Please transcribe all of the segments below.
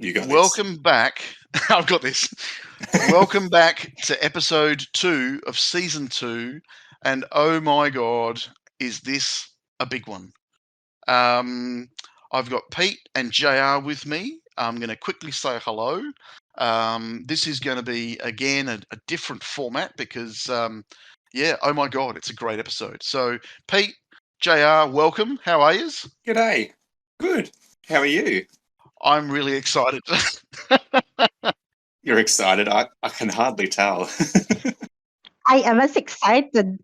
You got Welcome back. I've got this. Welcome back to episode 2 of season 2. And oh my God, is this a big one? I've got Pete and JR with me. I'm going to quickly say hello. This is going to be, again, a different format because, oh my God, it's a great episode. So, Pete, JR, welcome. How are yous? G'day. Good. How are you? I'm really excited. You're excited. I can hardly tell. I am as excited.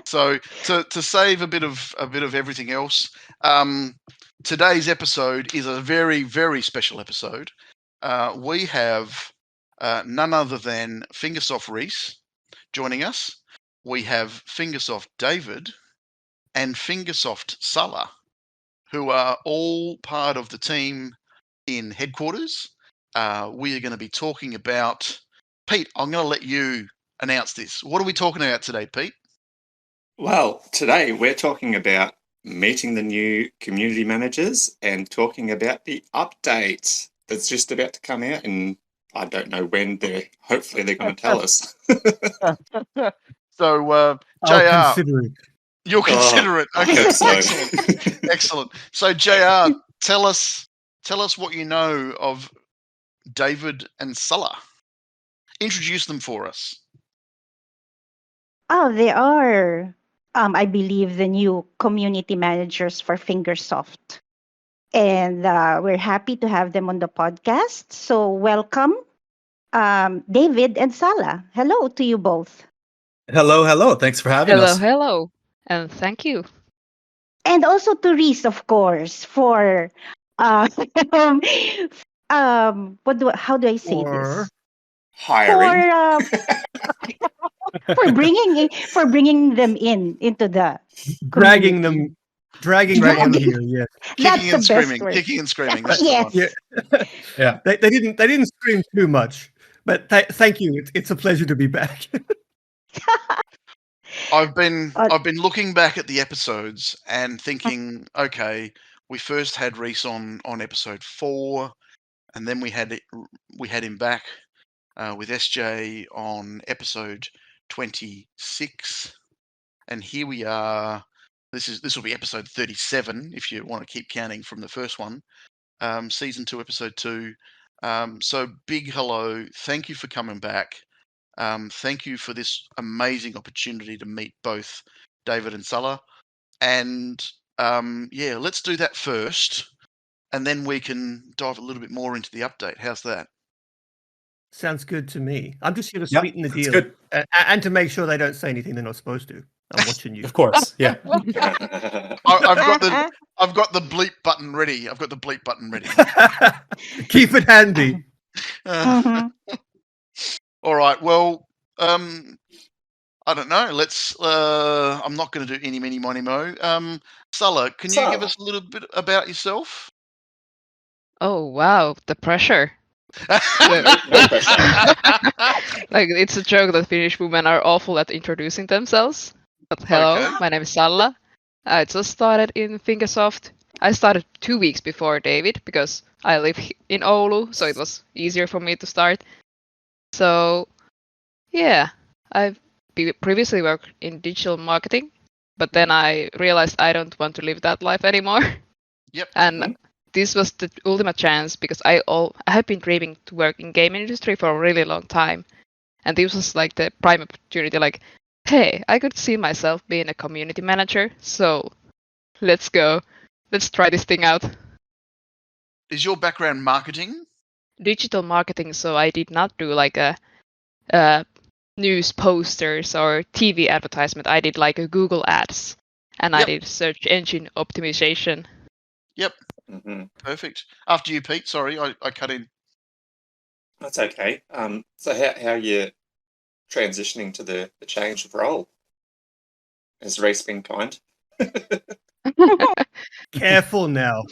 So to save a bit of everything else, today's episode is a very, very special episode. We have none other than Fingersoft Rhys joining us. We have Fingersoft David and Fingersoft Salla, who are all part of the team in headquarters. We are going to be talking about... Pete, I'm going to let you announce this. What are we talking about today, Pete? Well, today we're talking about meeting the new community managers and talking about the update that's just about to come out, and I don't know when. Hopefully they're going to tell us. So, I'll JR, consider it. you'll consider it. I Okay, hope so. excellent, excellent. So, JR, tell us what you know of David and Salla. Introduce them for us. Oh, they are, I believe, the new community managers for Fingersoft. And we're happy to have them on the podcast. So welcome, David and Salla. Hello to you both. Hello. Thanks for having us. Hello, and thank you. And also to Rhys, of course, for how do I say this? Hiring. For bringing them into the Dragging community. them here. Yes. That's the best word. Kicking and screaming. That's Yes. the one. Yeah. They didn't scream too much, but thank you. It's a pleasure to be back. I've been looking back at the episodes and thinking, okay, we first had Rhys on episode 4, and then we had him back with SJ on episode 26, and here we are. This will be episode 37 if you want to keep counting from the first one. Season 2, episode 2. So big hello. Thank you for coming back. Thank you for this amazing opportunity to meet both David and Salla. And let's do that first, and then we can dive a little bit more into the update. How's that? Sounds good to me. I'm just here to Yep, sweeten the that's deal good. and to make sure they don't say anything they're not supposed to. I'm watching you. Of course, yeah. I've got the bleep button ready. Keep it handy. All right. Well, I don't know. Let's. I'm not going to do any, mini, money, mo. Salla, can you give us a little bit about yourself? Oh wow, the pressure. No pressure. Like, it's a joke that Finnish women are awful at introducing themselves. But hello, Okay. my name is Salla. I just started in Fingersoft. I started 2 weeks before David because I live in Oulu, so it was easier for me to start. So, yeah, I've previously worked in digital marketing, but then I realized I don't want to live that life anymore. Yep. And this was the ultimate chance because I have been dreaming to work in game industry for a really long time, and this was like the prime opportunity. Like, hey, I could see myself being a community manager, so let's go. Let's try this thing out. Is your background marketing? Digital marketing, so I did not do like a news posters or TV advertisement. I did like a Google ads, and I Yep. did search engine optimization. Yep. Mhm. Perfect. After you, Pete. Sorry, I cut in. That's okay. So how are you transitioning to the change of role? Has Rhys been kind? Careful now.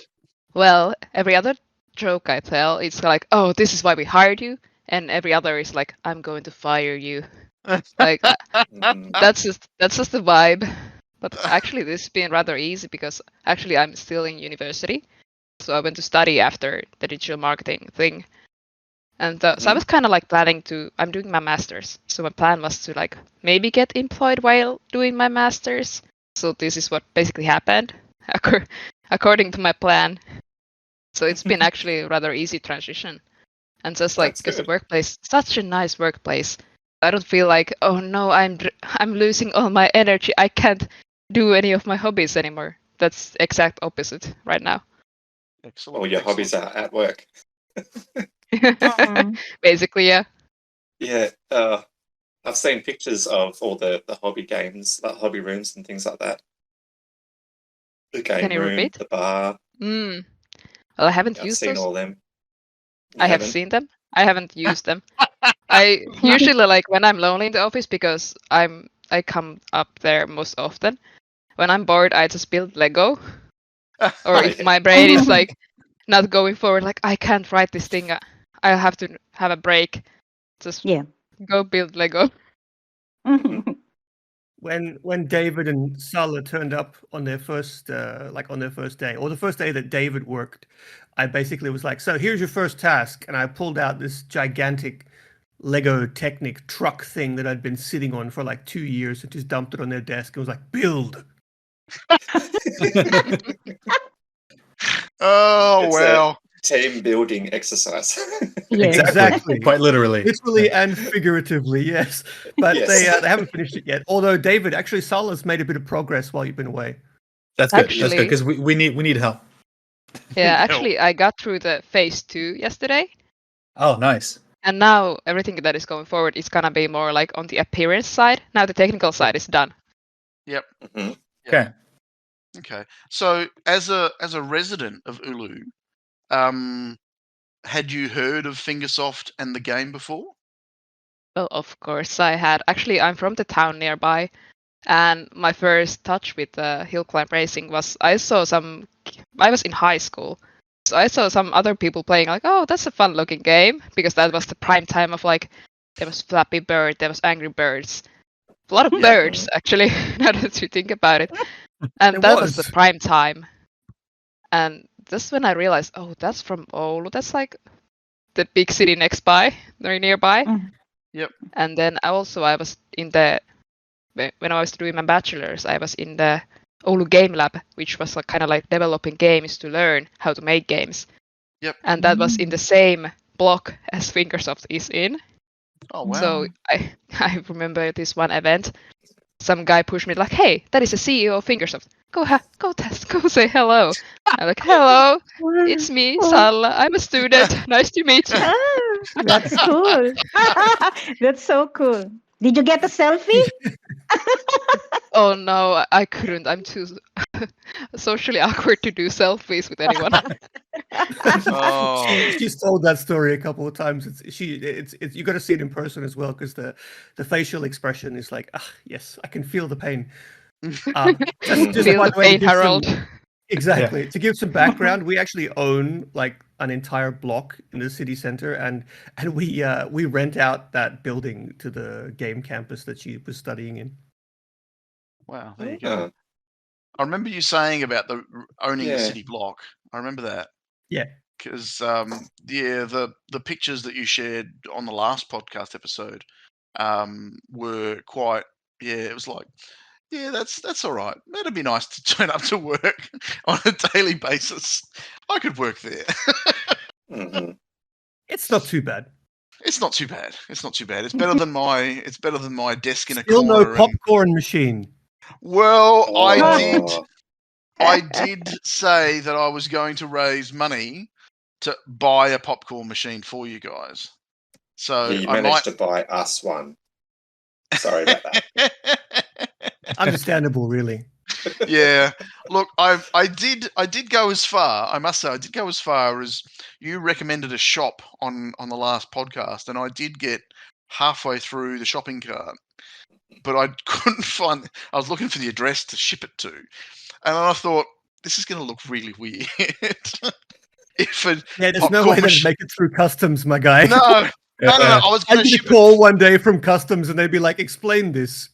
Well, every other joke I tell, it's like, oh, this is why we hired you, and every other is like, I'm going to fire you. Like, Mhm. that's just the vibe. But actually, this has been rather easy because actually I'm still in university, So I went to study after the digital marketing thing. And so I was kind of like planning I'm doing my master's. So my plan was to like maybe get employed while doing my master's. So this is what basically happened according to my plan. So it's been actually a rather easy transition. And just like because the workplace, such a nice workplace, I don't feel like, oh no, I'm losing all my energy. I can't do any of my hobbies anymore. That's exact opposite right now. Excellent. All your hobbies are at work. Basically, yeah. Yeah, I've seen pictures of all the hobby games, like hobby rooms and things like that. The game Can you room, repeat? the bar. Well, I haven't I've used seen those. all them. I have seen them. I haven't used them. I usually like when I'm lonely in the office because I come up there most often. When I'm bored, I just build Lego. Or if my brain is like not going forward, like I can't write this thing, I have to have a break. Just go build Lego. When David and Salla turned up on their first day, or the first day that David worked, I basically was like, so here's your first task, and I pulled out this gigantic Lego Technic truck thing that I'd been sitting on for like 2 years and just dumped it on their desk and was like, build. Oh, It's wow. a team building exercise. Exactly. Quite literally. Literally and figuratively, yes. But they haven't finished it yet. Although, David, actually, Salla's made a bit of progress while you've been away. That's good. That's good because we need help. Yeah, actually, I got through the phase 2 yesterday. Oh, nice. And now everything that is going forward is gonna be more like on the appearance side. Now the technical side is done. Yep. Mm-hmm. Okay. Okay. So as a resident of Ulu, had you heard of Fingersoft and the game before? Well, of course I had. Actually, I'm from the town nearby, and my first touch with HillClimb Racing was I was in high school, so I saw some other people playing like, oh, that's a fun-looking game, because that was the prime time of like, there was Flappy Bird, there was Angry Birds, a lot of birds actually, now that you think about it, and that was the prime time, and that's when I realized, oh, that's from Oulu, that's like the big city very nearby. Yep. And then I was in when I was doing my bachelor's, I was in the Oulu Game Lab, which was like, kind of like developing games to learn how to make games. Yep. And that was in the same block as Fingersoft is in. Oh, wow. So I remember this one event. Some guy pushed me like, hey, that is the CEO of Fingersoft. Go say hello. I'm like, hello, it's me, Salla. I'm a student. Nice to meet you. That's cool. That's so cool. Did you get a selfie? Oh no, I couldn't. I'm too socially awkward to do selfies with anyone. She's told that story a couple of times. It's you got to see it in person as well, because the facial expression is like, yes, I can feel the pain. Just feel the pain, Harold. Exactly. To give some background, we actually own like an entire block in the city center, and we rent out that building to the game campus that she was studying in. Wow, there you go. I remember you saying about owning the city block. I remember that. Yeah. Because the pictures that you shared on the last podcast episode were quite. Yeah, it was like. Yeah, that's all right. That'd be nice to turn up to work on a daily basis. I could work there. It's not too bad. It's not too bad. It's not too bad. It's better than my desk in a Still corner. no popcorn machine. Well, I did say that I was going to raise money to buy a popcorn machine for you guys. So you managed to buy us one. Sorry about that. Understandable, really. Yeah. Look, I did go as far. I must say, I did go as far as you recommended a shop on the last podcast, and I did get halfway through the shopping cart, but I couldn't find. I was looking for the address to ship it to, and then I thought this is going to look really weird. There's no way to make it through customs, my guy. No. I was going to ship call one day from customs, and they'd be like, "Explain this."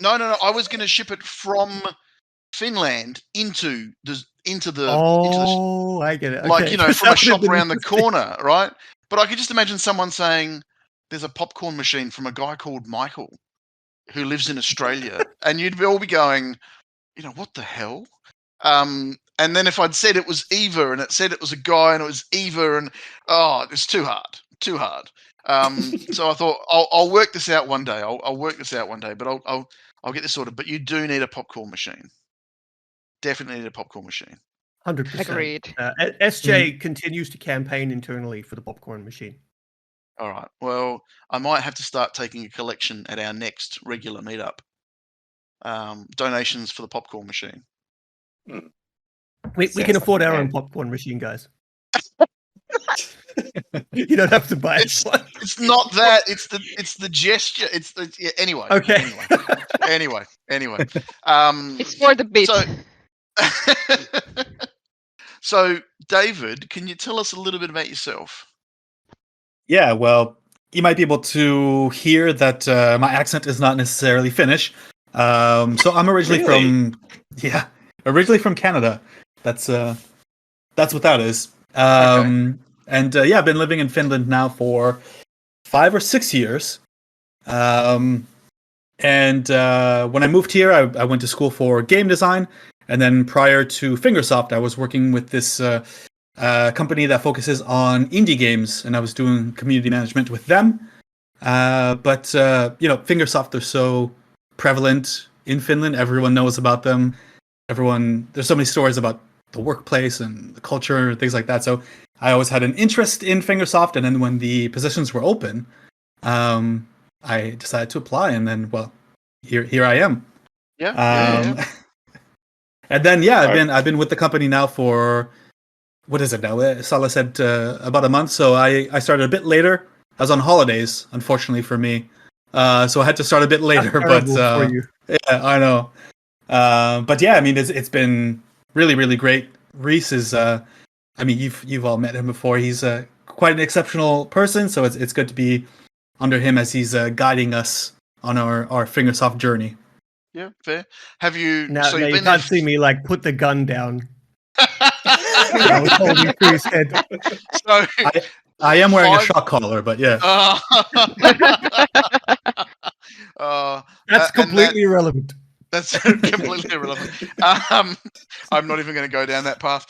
No. I was going to ship it from Finland into into the Oh, I get it. like, Okay. you know, 'Cause from a that would've shop been around the interesting. corner, right? But I could just imagine someone saying, "There's a popcorn machine from a guy called Michael who lives in Australia," and you'd all be going, you know, what the hell? And then if I'd said it was Eva and it said it was a guy and it was Eva, and it's too hard. So I thought I'll work this out one day. I'll work this out one day, but I'll get this sorted. But you do need a popcorn machine. Definitely need a popcorn machine. 100%. Agreed. SJ continues to campaign internally for the popcorn machine. All right. Well, I might have to start taking a collection at our next regular meetup. Donations for the popcorn machine. We Sounds can like afford a our plan. own popcorn machine, guys. You don't have to buy It's one. it's not that. It's the gesture. It's the anyway. Okay. Anyway. It's for the bit. So, David, can you tell us a little bit about yourself? Yeah, well, you might be able to hear that my accent is not necessarily Finnish. So I'm originally originally from Canada. That's what that is. And I've been living in Finland now for 5 or 6 years. And when I moved here, I went to school for game design. And then prior to Fingersoft, I was working with this company that focuses on indie games, and I was doing community management with them. But Fingersoft, they're so prevalent in Finland. Everyone knows about them. There's so many stories about the workplace and the culture and things like that. So I always had an interest in Fingersoft, and then when the positions were open, I decided to apply, and then here I am. Yeah. And then I've been with the company now for, what is it now? Salla said about a month. So I started a bit later. I was on holidays, unfortunately for me. So I had to start a bit later. That's terrible for you. Yeah, I know. But yeah, I mean, it's been really, really great. Rhys is, you've all met him before. He's quite an exceptional person. So it's good to be under him as he's guiding us on our Fingersoft journey. Yeah, fair. Have you? Now, so now you've you been can't see me like put the gun down. I was holding to his head. So I am wearing a shock collar, but yeah. That's completely irrelevant. That's completely irrelevant. I'm not even going to go down that path.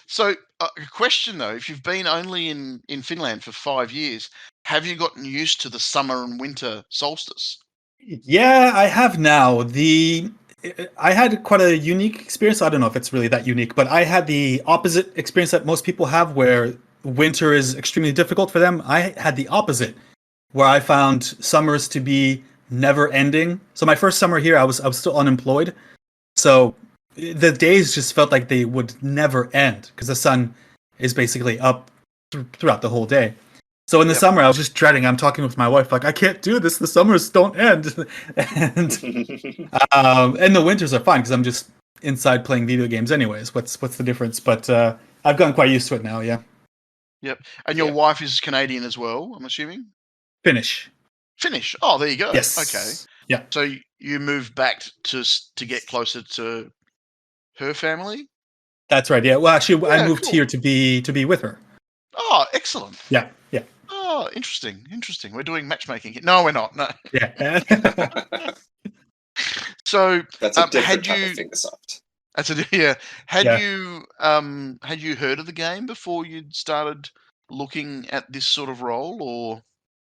So, a question though: if you've been only in Finland for 5 years, have you gotten used to the summer and winter solstice? Yeah, I have now. I had quite a unique experience. I don't know if it's really that unique, but I had the opposite experience that most people have, where winter is extremely difficult for them. I had the opposite, where I found summers to be never ending. So my first summer here, I was still unemployed, so the days just felt like they would never end because the sun is basically up throughout the whole day. So in the summer, I was just dreading. I'm talking with my wife, like, I can't do this. The summers don't end, and the winters are fine because I'm just inside playing video games, anyways. What's the difference? But I've gotten quite used to it now. Yeah. Yep. And your wife is Canadian as well, I'm assuming. Finnish. Oh, there you go. Yes. Okay. Yeah. So you moved back to get closer to her family. That's right. Yeah. Well, actually, I moved here to be with her. Oh, excellent. Yeah. Oh, interesting. We're doing matchmaking here. No, we're not. No. Yeah. So that's a different type of Fingersoft. Had you heard of the game before you'd started looking at this sort of role, or?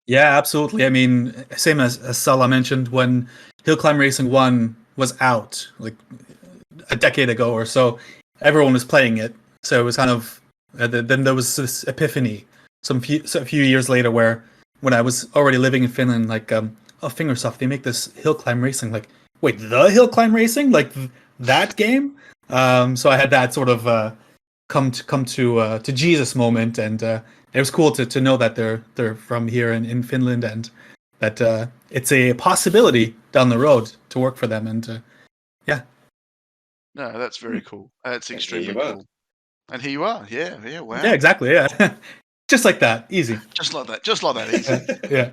Yeah, absolutely. I mean, same as Salla mentioned, when HillClimb Racing 1 was out, like a decade ago or so, everyone was playing it. So it was kind of then there was this epiphany a few years later, where when I was already living in Finland, like Fingersoft, they make this HillClimb Racing. Like, wait, the HillClimb Racing, like that game. So I had that sort of come to Jesus moment, and it was cool to know that they're from here in Finland, and that it's a possibility down the road to work for them, and yeah. No, that's very cool. That's extremely cool. And here you are. Yeah, wow. Yeah, exactly. Yeah. Just like that, easy. Just like that, easy. Yeah.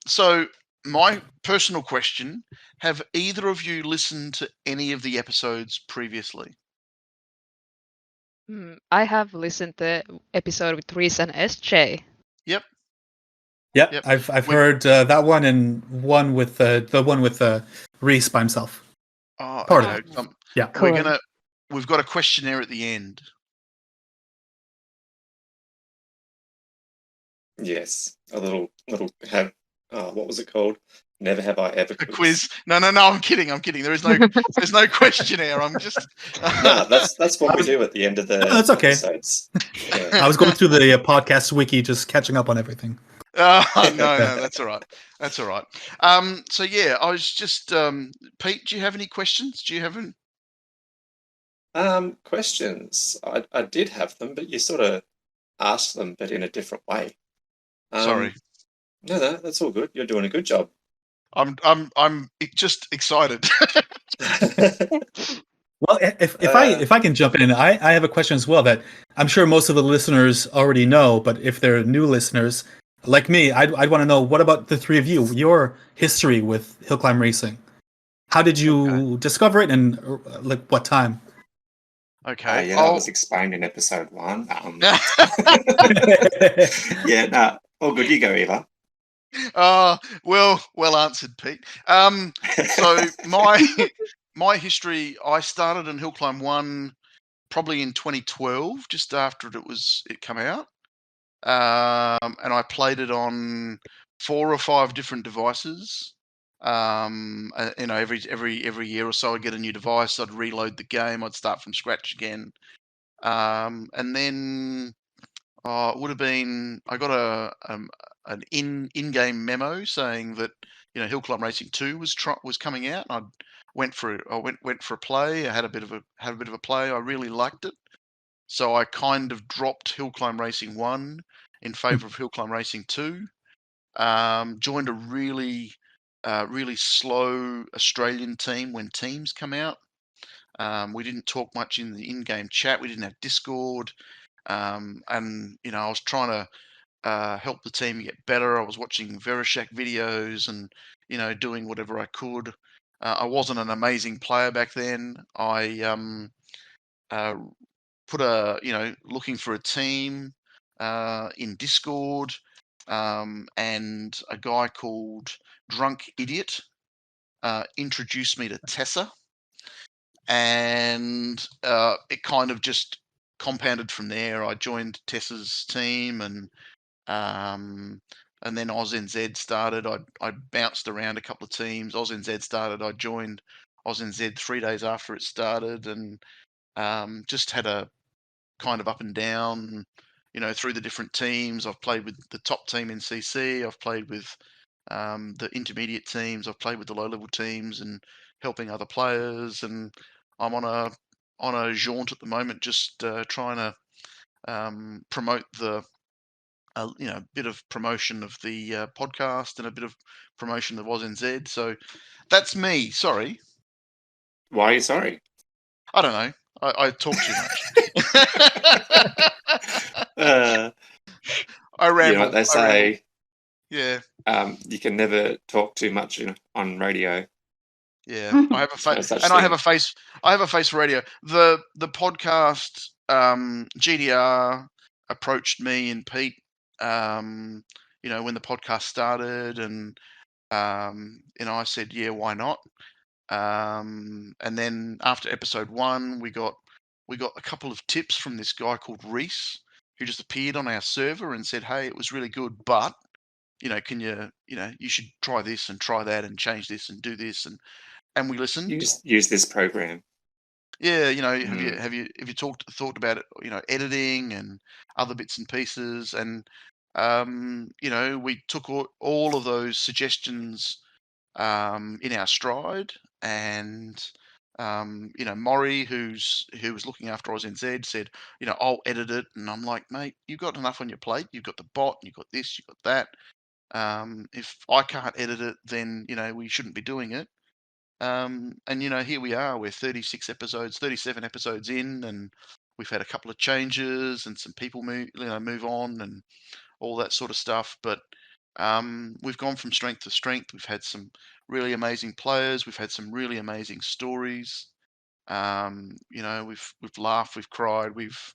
So my personal question: have either of you listened to any of the episodes previously? I have listened to the episode with Rhys and SJ. Yep, Yep. I've We- heard that one and one with the one with Rhys by himself. Oh, Part okay. of it. Yeah. Cool. We've got a questionnaire at the end. Yes, a little have. What was it called? Never have I ever A quiz. No, I'm kidding. There's no questionnaire. I'm just No, that's what we do at the end of the that's okay. episodes. Yeah. I was going through the podcast wiki, just catching up on everything. no, that's all right. That's all right. So yeah, I was just Pete, do you have any questions? Do you have any? Questions. I did have them, but you sort of asked them, but in a different way. Sorry. No, that's all good. You're doing a good job. I'm just excited. Well, if I can jump in, I have a question as well that I'm sure most of the listeners already know, but if they're new listeners like me, I'd want to know, what about the three of you? Your history with HillClimb Racing. How did you discover it, and like what time? Okay. Yeah, that was explained in episode 1. Yeah, no, all good. You go, Eva. Well answered, Pete. So my history, I started in HillClimb 1 probably in 2012, just after it came out, and I played it on 4 or 5 different devices. Every year or so, I'd get a new device. I'd reload the game. I'd start from scratch again, and then it would have been, I got an in-game memo saying that HillClimb Racing 2 was coming out. I went for a play. I had a bit of a play. I really liked it, so I kind of dropped HillClimb Racing 1 in favour of HillClimb Racing 2. Joined a really slow Australian team when teams come out. We didn't talk much in the in-game chat. We didn't have Discord. And I was trying to help the team get better. I was watching Vereshak videos and doing whatever I could. I wasn't an amazing player back then. I put looking for a team in Discord, and a guy called Drunk Idiot introduced me to Tessa, and it kind of just compounded from there. I joined Tessa's team, and then AUSNZ started. I bounced around a couple of teams. AUSNZ started. I joined AUSNZ 3 days after it started, and just had a kind of up and down, through the different teams. I've played with the top team in CC. I've played with the intermediate teams. I've played with the low-level teams and helping other players. And I'm on a jaunt at the moment, just trying to promote the bit of promotion of the podcast and a bit of promotion of AUSNZ. So that's me. Sorry. Why are you sorry? I don't know. I talk too much. I ramble. You know what they say? Yeah. You can never talk too much on radio. Yeah, I have a face, and I have a face. I have a face for radio. The podcast, GDR approached me and Pete, when the podcast started, and I said, yeah, why not? And then after episode 1, we got a couple of tips from this guy called Rhys, who just appeared on our server and said, hey, it was really good, but can you should try this and try that and change this and do this, and we listened. Use this program. Yeah, have you thought about it? Editing and other bits and pieces, and we took all of those suggestions in our stride, and Maury, who was looking after AUSNZ, said, I'll edit it, and I'm like, mate, you've got enough on your plate. You've got the bot, you've got this, you've got that. If I can't edit it, then we shouldn't be doing it. And here we are. We're 37 episodes in, and we've had a couple of changes and some people move on and all that sort of stuff. But we've gone from strength to strength. We've had some really amazing players. We've had some really amazing stories. You know, we've laughed, we've cried, we've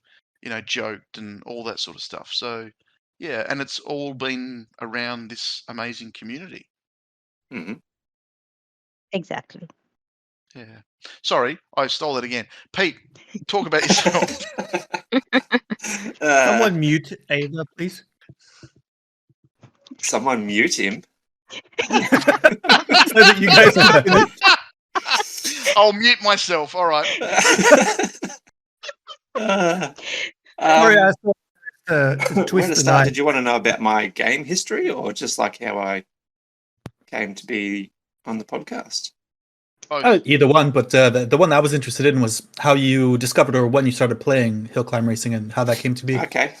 joked and all that sort of stuff. So yeah, and it's all been around this amazing community. Hmm. Exactly. Yeah. Sorry, I stole that again. Pete, talk about yourself. Someone mute Ava, please. Someone mute him. So that you guys can finish. I'll mute myself. All right. Sorry, I thought to Where twist to the start? knife. Did you want to know about my game history, or just like how I came to be on the podcast? Both. Either one, but the one I was interested in was how you discovered or when you started playing hill climb racing and how that came to be. Okay.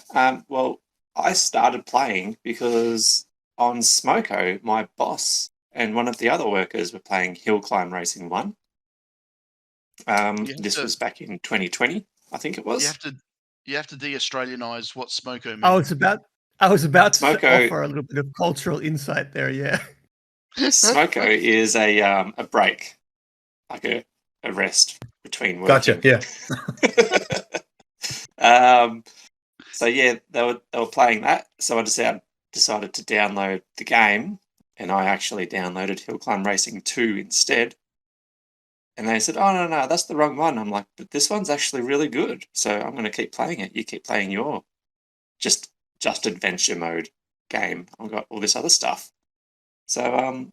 Well, I started playing because on Smoko, my boss and one of the other workers were playing HillClimb Racing 1. This was back in 2020, I think it was. You have to de-Australianize what Smoko means. I was about to Smoko- offer a little bit of cultural insight there. Yeah. Smoko is a break, like a rest between working. Gotcha. Yeah. So yeah, they were playing that. So I decided to download the game, and I actually downloaded HillClimb Racing 2 instead. And they said, "Oh no, that's the wrong one." I'm like, "But this one's actually really good, so I'm going to keep playing it. You keep playing your just adventure mode game. I've got all this other stuff." So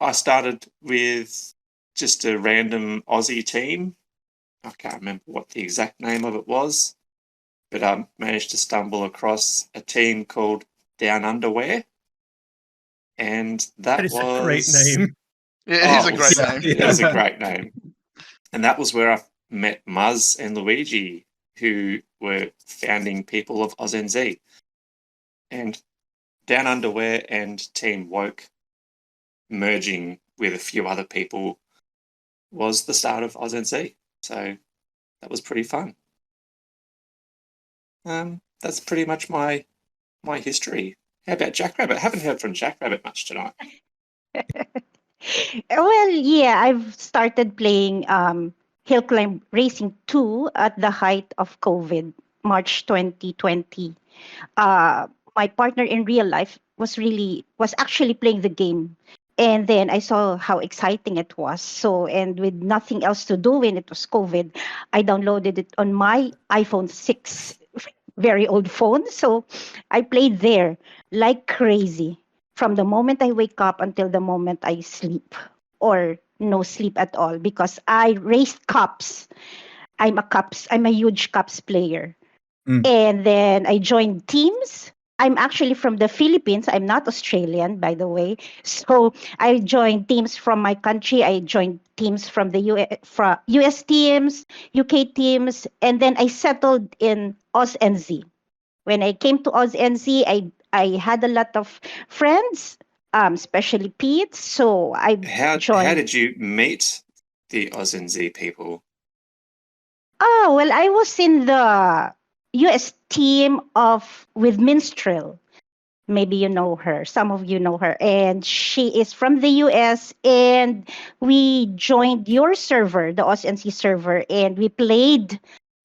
I started with just a random Aussie team. I can't remember what the exact name of it was, but I managed to stumble across a team called Down Underwear, and That is a great name. Yeah, it is a great yeah, name. It is a great name. And that was where I met Muzz and Luigi, who were founding people of AUSNZ. And Down Underwear and Team Woke merging with a few other people was the start of AUSNZ. So that was pretty fun. That's pretty much my history. How about Jackrabbit? I haven't heard from Jackrabbit much tonight. Well, yeah, I've started playing HillClimb Racing 2 at the height of COVID, March 2020. My partner in real life was actually playing the game. And then I saw how exciting it was. So, and with nothing else to do when it was COVID, I downloaded it on my iPhone 6, very old phone. So I played there like crazy from the moment I wake up until the moment I sleep, or no sleep at all, because I raced cups. I'm a huge cups player. Mm. And then I joined teams. I'm actually from the Philippines. I'm not Australian, by the way. So I joined teams from my country. I joined teams from the US teams, UK teams, and then I settled in AUSNZ. When I came to AUSNZ, I had a lot of friends, especially Pete. So I How joined. did you meet the AUSNZ people? Oh, well, I was in the US team with Minstrel. Maybe you know her. Some of you know her. And she is from the US. And we joined your server, the AUSNC server, and we played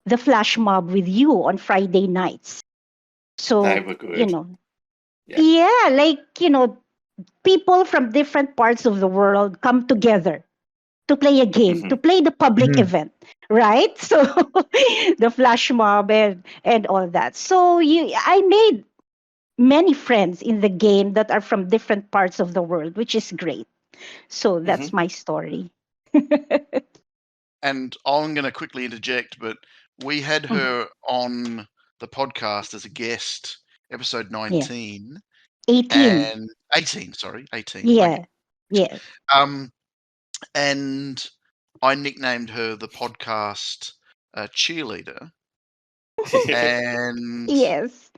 the flash mob with you on Friday nights. So, They were good. yeah, like, people from different parts of the world come together to play a game, to play the public Mhm. event, right? So the flash mob and all that. So I made many friends in the game that are from different parts of the world, which is great. So that's my story. And I'm going to quickly interject, but we had Mhm. her on the podcast as a guest, episode 19. 18. And 18, sorry, 18. Yeah. Yeah. And I nicknamed her the podcast cheerleader. And Yes.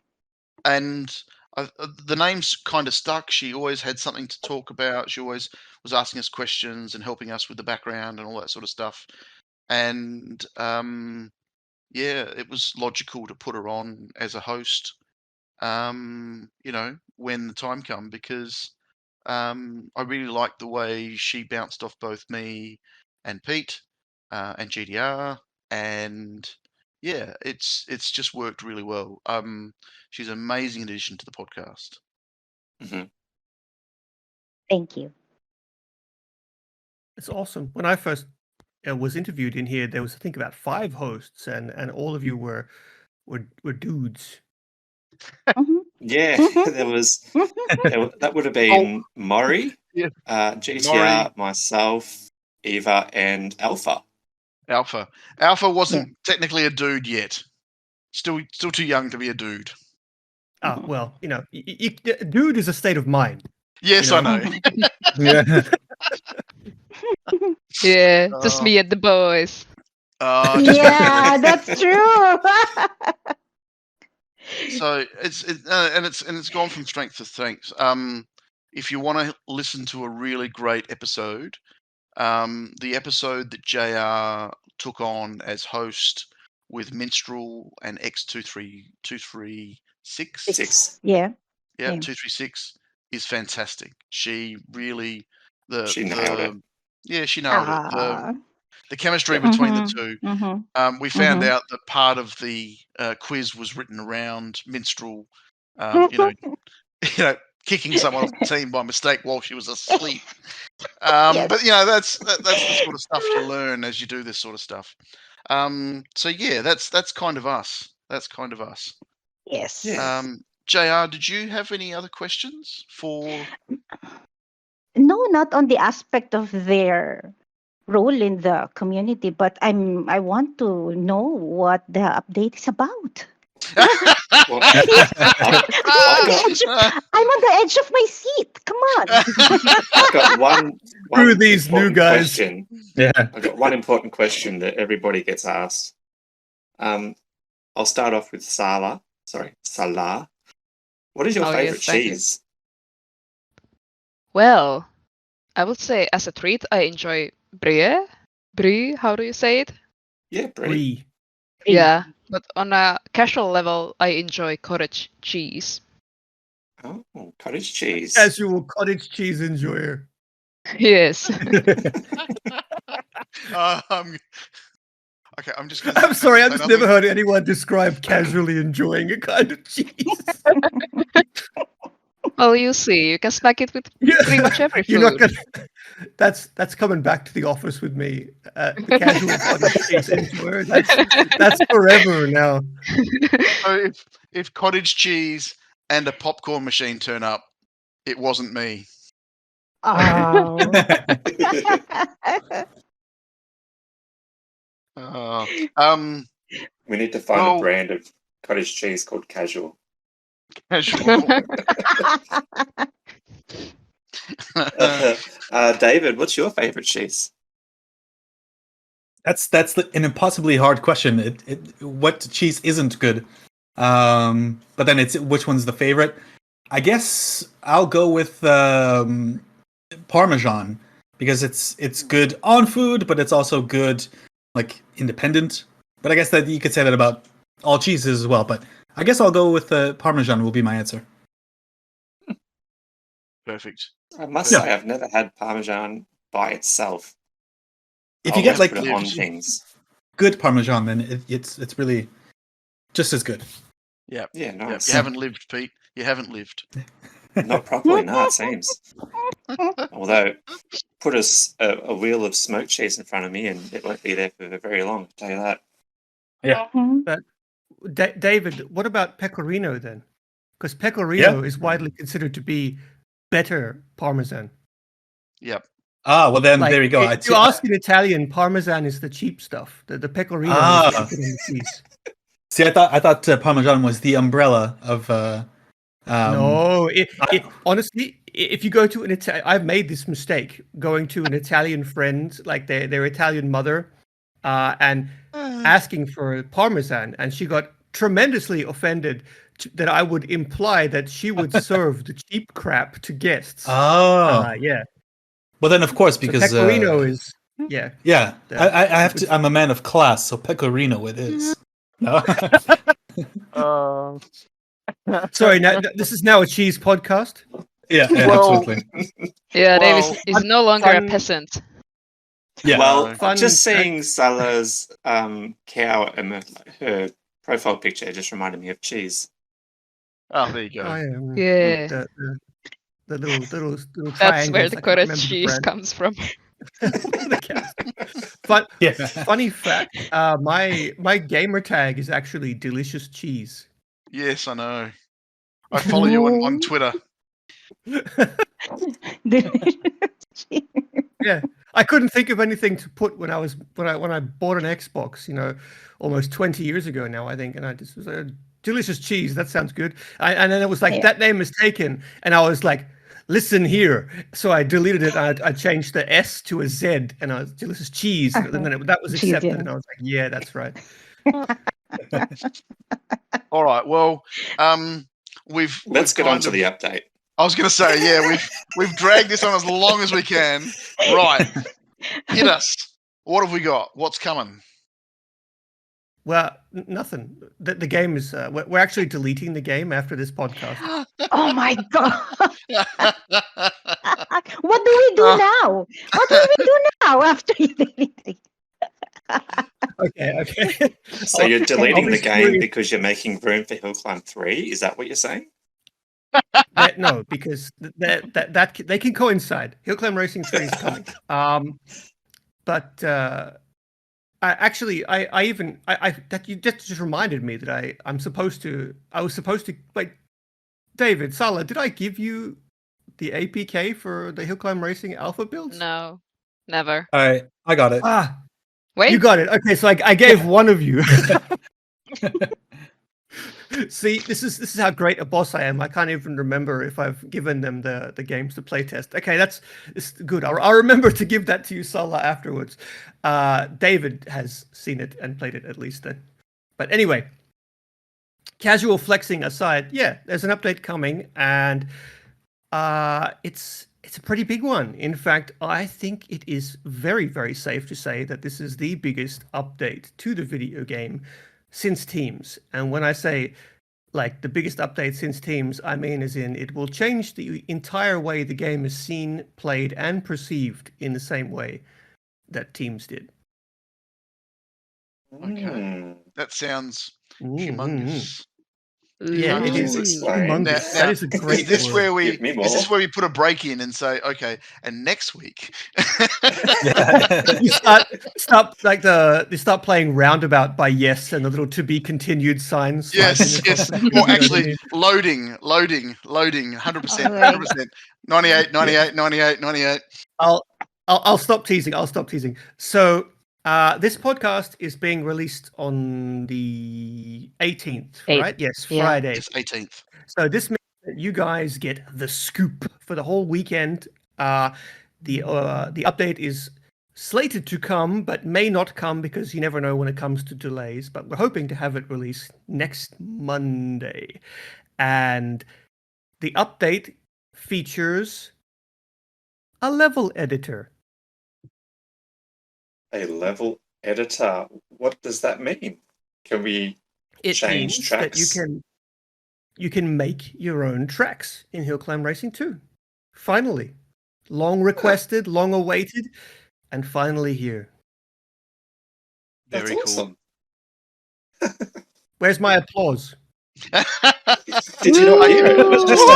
the name's kind of stuck. She always had something to talk about. She always was asking us questions and helping us with the background and all that sort of stuff. And yeah, it was logical to put her on as a host. When the time come, because I really liked the way she bounced off both me and Pete, and GDR, and yeah, it's just worked really well. She's an amazing addition to the podcast. Thank you. It's awesome. When I first was interviewed in here, there was, I think, about 5 hosts, and all of you were dudes. Mhm. Yeah, Mhm. there was that would have been Maury, Yeah. GTR, Maury. myself, Eva, and Alpha. Alpha wasn't technically a dude yet. Still too young to be a dude. Ah, well, you know, dude is a state of mind. Yes, You know? I know. Yeah. Yeah, just Oh. me and the boys. Yeah, that's true. So it's gone from strength to strength. If you want to listen to a really great episode, the episode that JR took on as host with Minstrel and X23236. Yeah. Yeah, Yeah. 236 is fantastic. She really She nailed it. Yeah, she nailed it. Ah. The chemistry between the Mhm. two. Mhm. We found Mhm. out that part of the quiz was written around Minstrel, you know, kicking someone off the team by mistake while she was asleep. Yes. But you know, that's the sort of stuff you learn as you do this sort of stuff. So yeah, that's kind of us. That's kind of us. Yes. Yeah. JR, did you have any other questions for? No, not on the aspect of their role in the community, but I want to know what the update is about. Well, I'm on the edge of my seat. Come on. I've got one Screw these new important guys. question. Yeah. I've got one important question that everybody gets asked. I'll start off with Salla. What is your Oh, favorite yes, thank you. cheese? Well, I would say as a treat, I enjoy brie. Brie, how do you say it? Yeah, Brie. Brie. Yeah, but on a casual level, I enjoy cottage cheese. Oh, cottage cheese. Casual cottage cheese enjoyer. Yes. Okay, I'm just. I'm sorry, I've say just never nothing. heard anyone describe casually enjoying a kind of cheese. Well, you see, you can snack it with Yeah. pretty much every You're not food. gonna. That's coming back to the office with me. The casual cottage cheese enjoyer. That's forever now. So if cottage cheese and a popcorn machine turn up, it wasn't me. Oh. We need to find Well- a brand of cottage cheese called Casual. Casual. David, what's your favorite cheese? That's an impossibly hard question. What cheese isn't good? But then it's which one's the favorite? I guess I'll go with Parmesan because it's good on food, but it's also good like independent. But I guess that you could say that about all cheeses as well. But I guess I'll go with Parmesan. Will be my answer. Perfect. I must Yeah. say, I've never had Parmesan by itself. If I'll you get always like put it on things. good Parmesan, then it's really just as good. Yeah. Yeah, nice. You haven't lived, Pete. You haven't lived. Not properly, no, it seems. Although, put a wheel of smoked cheese in front of me and it won't be there for very long, I'll tell you that. Mhm. David, what about pecorino then? Because pecorino is widely considered to be better Parmesan. Yep. Ah, well then Like, there you go. If you ask in Italian, Parmesan is the cheap stuff. The pecorino is what you put on the cheese. See, I thought Parmesan was the umbrella of. No, honestly, if you go to an I've made this mistake going to an Italian friend, like their Italian mother, and asking for Parmesan, and she got tremendously offended that I would imply that she would serve the cheap crap to guests. Oh, yeah. Well, then of course because so pecorino is yeah. Yeah, I have to. I'm a man of class, so pecorino it is. No? Sorry, now this is now a cheese podcast. Yeah, Well- absolutely. Yeah, Well, Davis is no longer a peasant. Yeah. Well, Fun just fact- seeing Salla's cow and her profile picture just reminded me of cheese. Oh, there you go. I Yeah. the little That's where triangles. the I can't cottage remember the cheese brand. comes from. The cows. Yeah. Funny fact, my gamer tag is actually delicious cheese. Yes, I know. I follow you on Twitter. Yeah, I couldn't think of anything to put when I bought an Xbox, almost 20 years ago now, I think, and I just was like, delicious cheese. That sounds good. And then it was like Yeah. that name is taken, and I was like, listen here. So I deleted it. I changed the S to a Z, and I was delicious cheese, and then that was Cheese, accepted, yeah. and I was like, yeah, that's right. All right. Well, we've Let's get kind on to of- the update. I was going to say, yeah, we've dragged this on as long as we can. Right. Hit us. What have we got? What's coming? Well, nothing. The game is. We're actually deleting the game after this podcast. Oh my god! What do we do now? What will we do now after you delete it? Okay. So you're deleting the Obviously- game because you're making room for HillClimb 3? Is that what you're saying? No, because that they can coincide. HillClimb Racing 3 is coming. But that you just reminded me that I was supposed to like, David, Salla, did I give you the APK for the HillClimb Racing alpha builds? No, never. I got it. Wait, You got it. Okay, so I gave one of you. See, this is how great a boss I am. I can't even remember if I've given them the games to playtest. Okay, it's good. I'll remember to give that to you, Salla, afterwards. David has seen it and played it at least then. But anyway, casual flexing aside, yeah, there's an update coming, and it's a pretty big one. In fact, I think it is very, very safe to say that this is the biggest update to the video game since Teams. And when I say like the biggest update since Teams, I mean as in it will change the entire way the game is seen, played, and perceived in the same way that Teams did. Okay. That sounds Mm-hmm. humongous. Yeah, it Please is explain. humongous. Now, That is a great Is this word. where we Give me is this more. where we put a break in and say, okay, and next week? You start playing Roundabout by Yes, and the little to be continued signs. Yes, yes. Or actually, loading, 100%, 100%, 98, 98, 98, 98. I'll stop teasing. So this podcast is being released on the 18th, right? Yes, Yeah. Friday. It's 18th. So this means that you guys get the scoop for the whole weekend. The update is slated to come, but may not come because you never know when it comes to delays. But we're hoping to have it released next Monday, and the update features a level editor. A level editor. What does that mean? Can we It change means tracks? that you can make your own tracks in HillClimb Racing 2. Finally, long requested, long awaited, and finally here. That's Very awesome. Where's my applause? Did you not hear it? It was just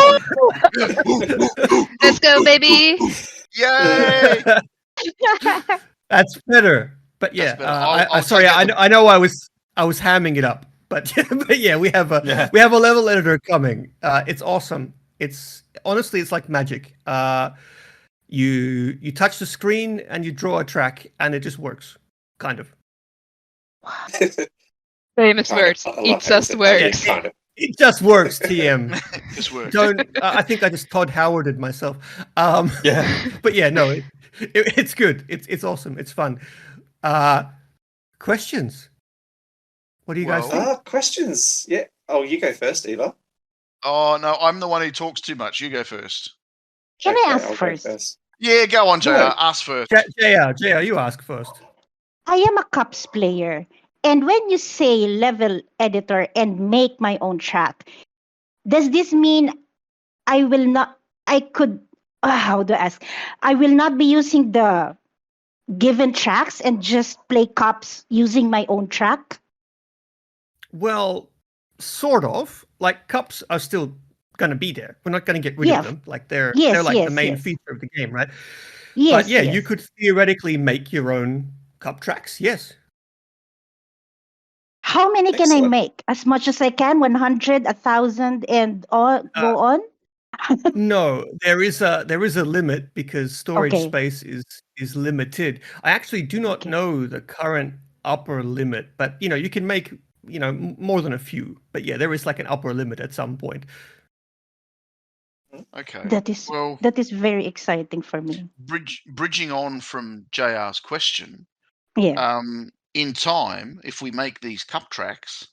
let's go, baby. Yay! That's better. But yeah, That's better. I'll sorry, take out I know I was hamming it up, but but yeah, we have a level editor coming. It's awesome. It's honestly, it's like magic. You touch the screen and you draw a track, and it just works, kind of. Famous Kind of. words. I love It how you just said works. kind of. It just works, TM. This works. Don't. I think I just Todd Howarded myself. Yeah. But yeah, no, it's good. It's awesome. It's fun. Questions? What do you guys Well- think? Questions. Yeah. Oh, you go first, Eva. Oh, no, I'm the one who talks too much. You go first. Can Okay, I ask I'll go first? Yeah, go on, JR. Right. Ask first. JR, you ask first. I am a Cups player, and when you say level editor and make my own track, does this mean I will not? I could. How do I ask? I will not be using the given tracks and just play cups using my own track? Well, sort of. Like cups are still going to be there. We're not going to get rid Yeah. of them. Like they're Yes, like the yes, main yes. feature of the game, right? Yes, But yeah, you yes. could theoretically make your own cup tracks. Yes. How many can I Excellent. make? As much as I can, 100, 1,000, and all go on? No, there is a limit because storage Okay. space is limited. I actually do not Okay. know the current upper limit, but you can make more than a few. But yeah, there is like an upper limit at some point. Okay. That is Well, very exciting for me. bridging on from JR's question, Yeah. in time, if we make these cup tracks,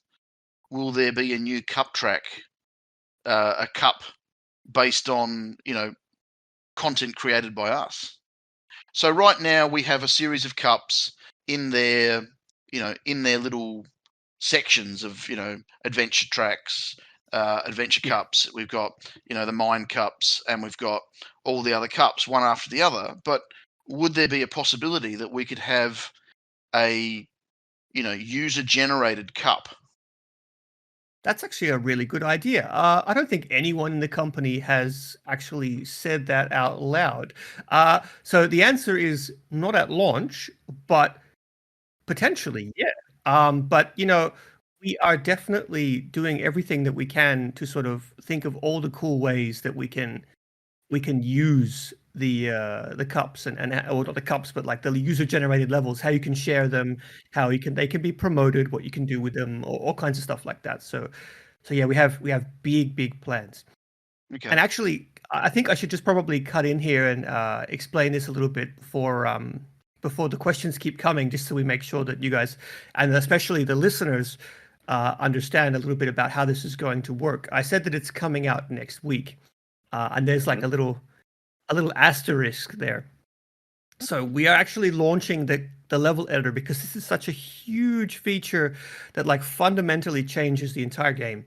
will there be a new cup track, a cup based on content created by us? So right now we have a series of cups in their little sections of adventure tracks, adventure Yeah. cups. We've got the mine cups, and we've got all the other cups one after the other. But would there be a possibility that we could have a user generated cup? That's actually a really good idea. I don't think anyone in the company has actually said that out loud. So the answer is not at launch, but potentially, yeah. But we are definitely doing everything that we can to sort of think of all the cool ways that we can use the cups or not the cups, but like the user generated levels, how you can share them, how they can be promoted, what you can do with them, or all kinds of stuff like that. So yeah, we have big plans. Okay. And actually, I think I should just probably cut in here and explain this a little bit before the questions keep coming, just so we make sure that you guys, and especially the listeners, understand a little bit about how this is going to work. I said that it's coming out next week, and there's like a little asterisk there. So we are actually launching the level editor because this is such a huge feature that like fundamentally changes the entire game.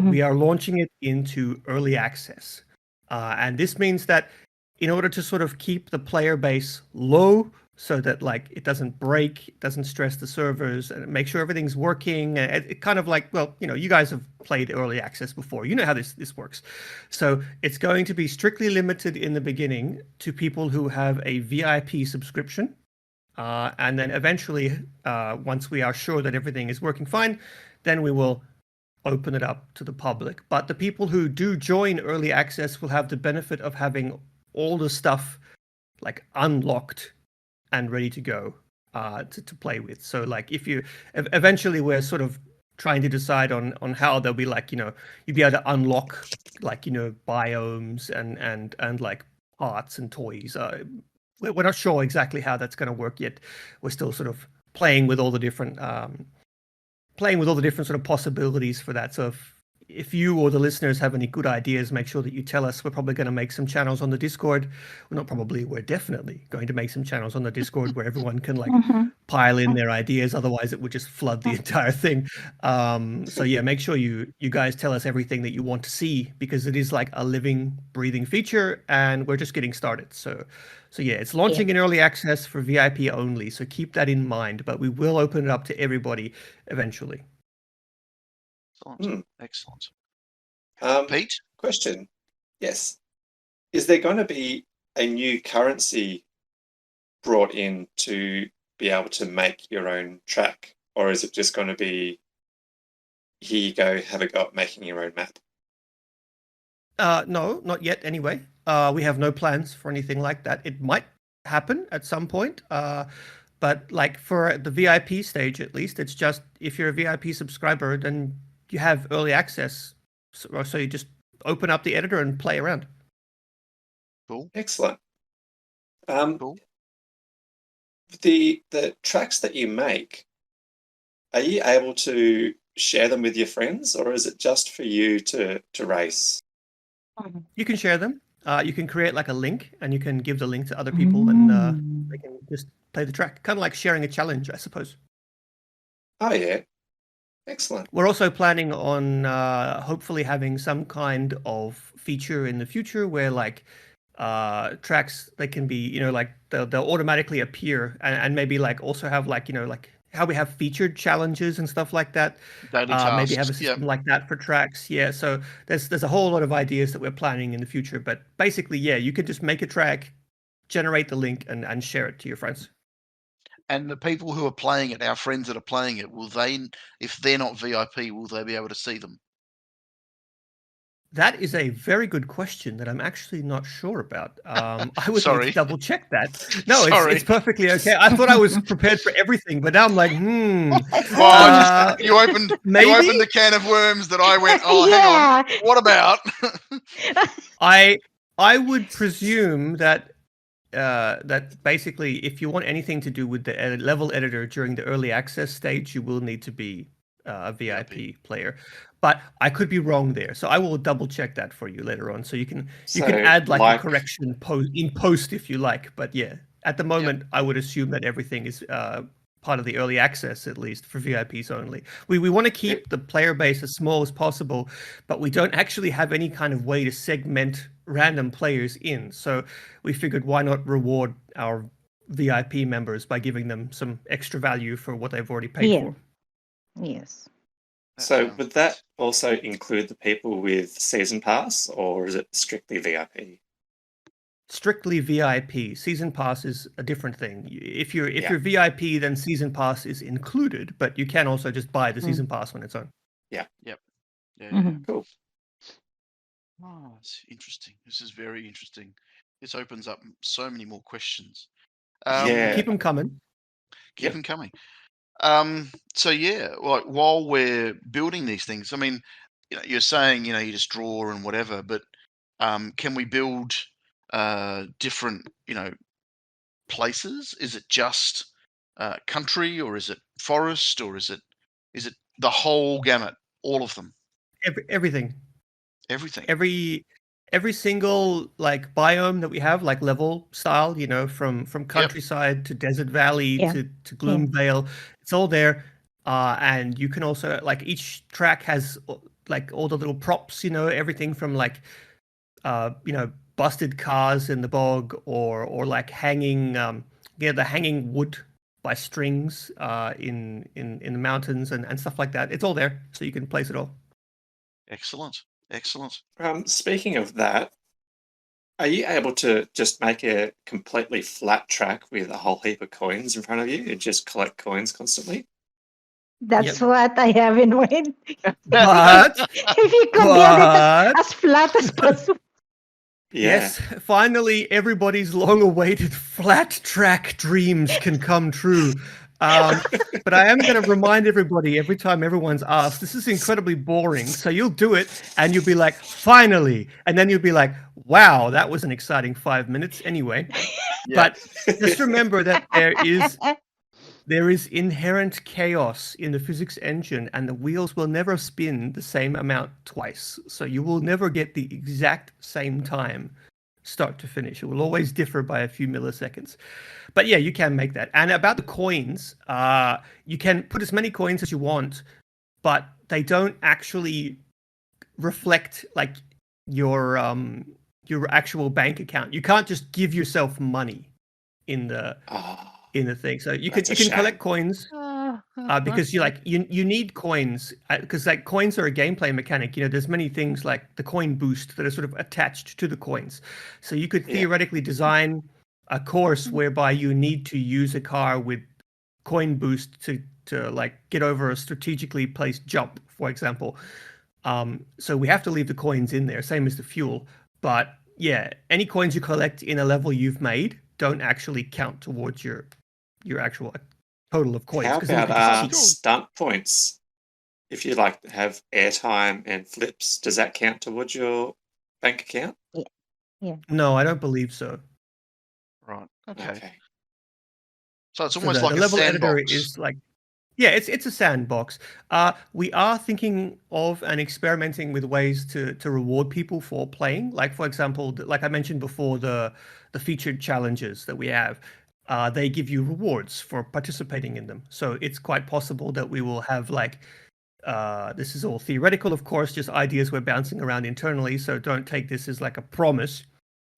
We are launching it into early access. And this means that in order to sort of keep the player base low so that like it doesn't break, it doesn't stress the servers, and make sure everything's working. It kind of like, well, you guys have played early access before. You know how this works. So it's going to be strictly limited in the beginning to people who have a VIP subscription. And then eventually, once we are sure that everything is working fine, then we will open it up to the public. But the people who do join early access will have the benefit of having all the stuff like unlocked and ready to go to play with. So like if you eventually we're sort of trying to decide on how they'll be like, you'd be able to unlock like, biomes and like parts and toys. We're not sure exactly how that's going to work yet. We're still sort of playing with all the different sort of possibilities for that. So if you or the listeners have any good ideas, make sure that you tell us. We're probably going to make some channels on the Discord. Well, not probably, we're definitely going to make some channels on the Discord where everyone can like pile in their ideas. Otherwise, it would just flood the entire thing. So yeah, make sure you guys tell us everything that you want to see, because it is like a living, breathing feature, and we're just getting started. So yeah, it's launching in early access for VIP only. So keep that in mind, but we will open it up to everybody eventually. Excellent. Pete? Question. Yes. Is there going to be a new currency brought in to be able to make your own track? Or is it just going to be, here you go, have a go at making your own map? No, not yet anyway. We have no plans for anything like that. It might happen at some point. But like for the VIP stage, at least, it's just if you're a VIP subscriber, then you have early access. So you just open up the editor and play around. Cool. Excellent. Cool. The tracks that you make, are you able to share them with your friends, or is it just for you to race? You can share them. You can create like a link, and you can give the link to other people, and they can just play the track. Kind of like sharing a challenge, I suppose. Oh yeah. Excellent. We're also planning on hopefully having some kind of feature in the future where like tracks, they can be, like they'll automatically appear, and maybe like also have like, like how we have featured challenges and stuff like that. Daily tasks. Maybe have a system like that for tracks. Yeah. So there's a whole lot of ideas that we're planning in the future. But basically, yeah, you could just make a track, generate the link, and share it to your friends. And the people who are playing it, our friends that are playing it, will they, if they're not VIP, will they be able to see them? That is a very good question that I'm actually not sure about. I would need Sorry. to double check that. No, Sorry. it's perfectly okay. I thought I was prepared for everything, but now I'm like, Well, you opened maybe? the can of worms that I went, oh, Yeah. hang on, what about? I would presume that that basically, if you want anything to do with the level editor during the early access stage, you will need to be a VIP player. But I could be wrong there, so I will double check that for you later on. So you can add like a correction in post if you like. But yeah, at the moment, I would assume that everything is part of the early access, at least for VIPs only. We want to keep the player base as small as possible, but we don't actually have any kind of way to segment random players in. So we figured, why not reward our VIP members by giving them some extra value for what they've already paid for. Yes. So would that also include the people with season pass, or is it strictly VIP? Strictly VIP. Season pass is a different thing. If you're VIP, then season pass is included, but you can also just buy the season pass on its own. Yeah. Cool. Oh, it's interesting. This is very interesting. This opens up so many more questions. Keep them coming. Keep them coming. So yeah, like while we're building these things, I mean, you're saying, you just draw and whatever, but can we build different, places? Is it just country, or is it forest, or is it the whole gamut, all of them? Everything. Every single like biome that we have, like level style, from countryside to desert valley to Gloomvale, it's all there. And you can also, like, each track has like all the little props, everything from like busted cars in the bog, or like hanging the hanging wood by strings in the mountains and stuff like that. It's all there, so you can place it all. Excellent. Speaking of that, are you able to just make a completely flat track with a whole heap of coins in front of you and just collect coins constantly? That's what I have in mind. But if you could build it as flat as possible. Yes, finally, everybody's long-awaited flat track dreams can come true. But I am going to remind everybody every time everyone's asked, this is incredibly boring. So you'll do it and you'll be like, finally. And then you'll be like, wow, that was an exciting 5 minutes anyway. But just remember that there is inherent chaos in the physics engine, and the wheels will never spin the same amount twice. So you will never get the exact same time start to finish. It will always differ by a few milliseconds. But yeah, you can make that. And about the coins, you can put as many coins as you want, but they don't actually reflect like your actual bank account. You can't just give yourself money in the thing. So you can collect coins because you need coins, because like coins are a gameplay mechanic. There's many things like the coin boost that are sort of attached to the coins. So you could theoretically design a course whereby you need to use a car with coin boost to like get over a strategically placed jump, for example. So we have to leave the coins in there, same as the fuel. But yeah, any coins you collect in a level you've made don't actually count towards your actual total of coins. How about stunt points? If you like have airtime and flips, does that count towards your bank account? Yeah. No, I don't believe so. Right. Okay. So it's almost like the a level sandbox. editor is like, yeah, it's a sandbox. We are thinking of and experimenting with ways to reward people for playing. Like, for example, like I mentioned before, the featured challenges that we have, they give you rewards for participating in them. So it's quite possible that we will have like, this is all theoretical, of course, just ideas we're bouncing around internally. So don't take this as like a promise.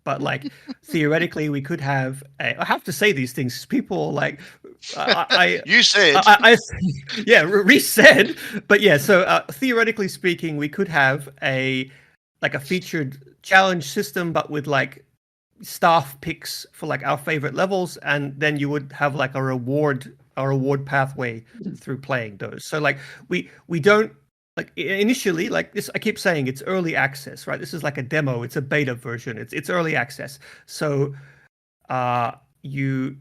But like theoretically, we could have. I have to say these things. People like You said. yeah, Rhys said. But yeah, so theoretically speaking, we could have a featured challenge system, but with like staff picks for like our favorite levels, and then you would have like a reward pathway through playing those. So like we don't like initially, like this, I keep saying it's early access, right? This is like a demo, it's a beta version, it's early access. So you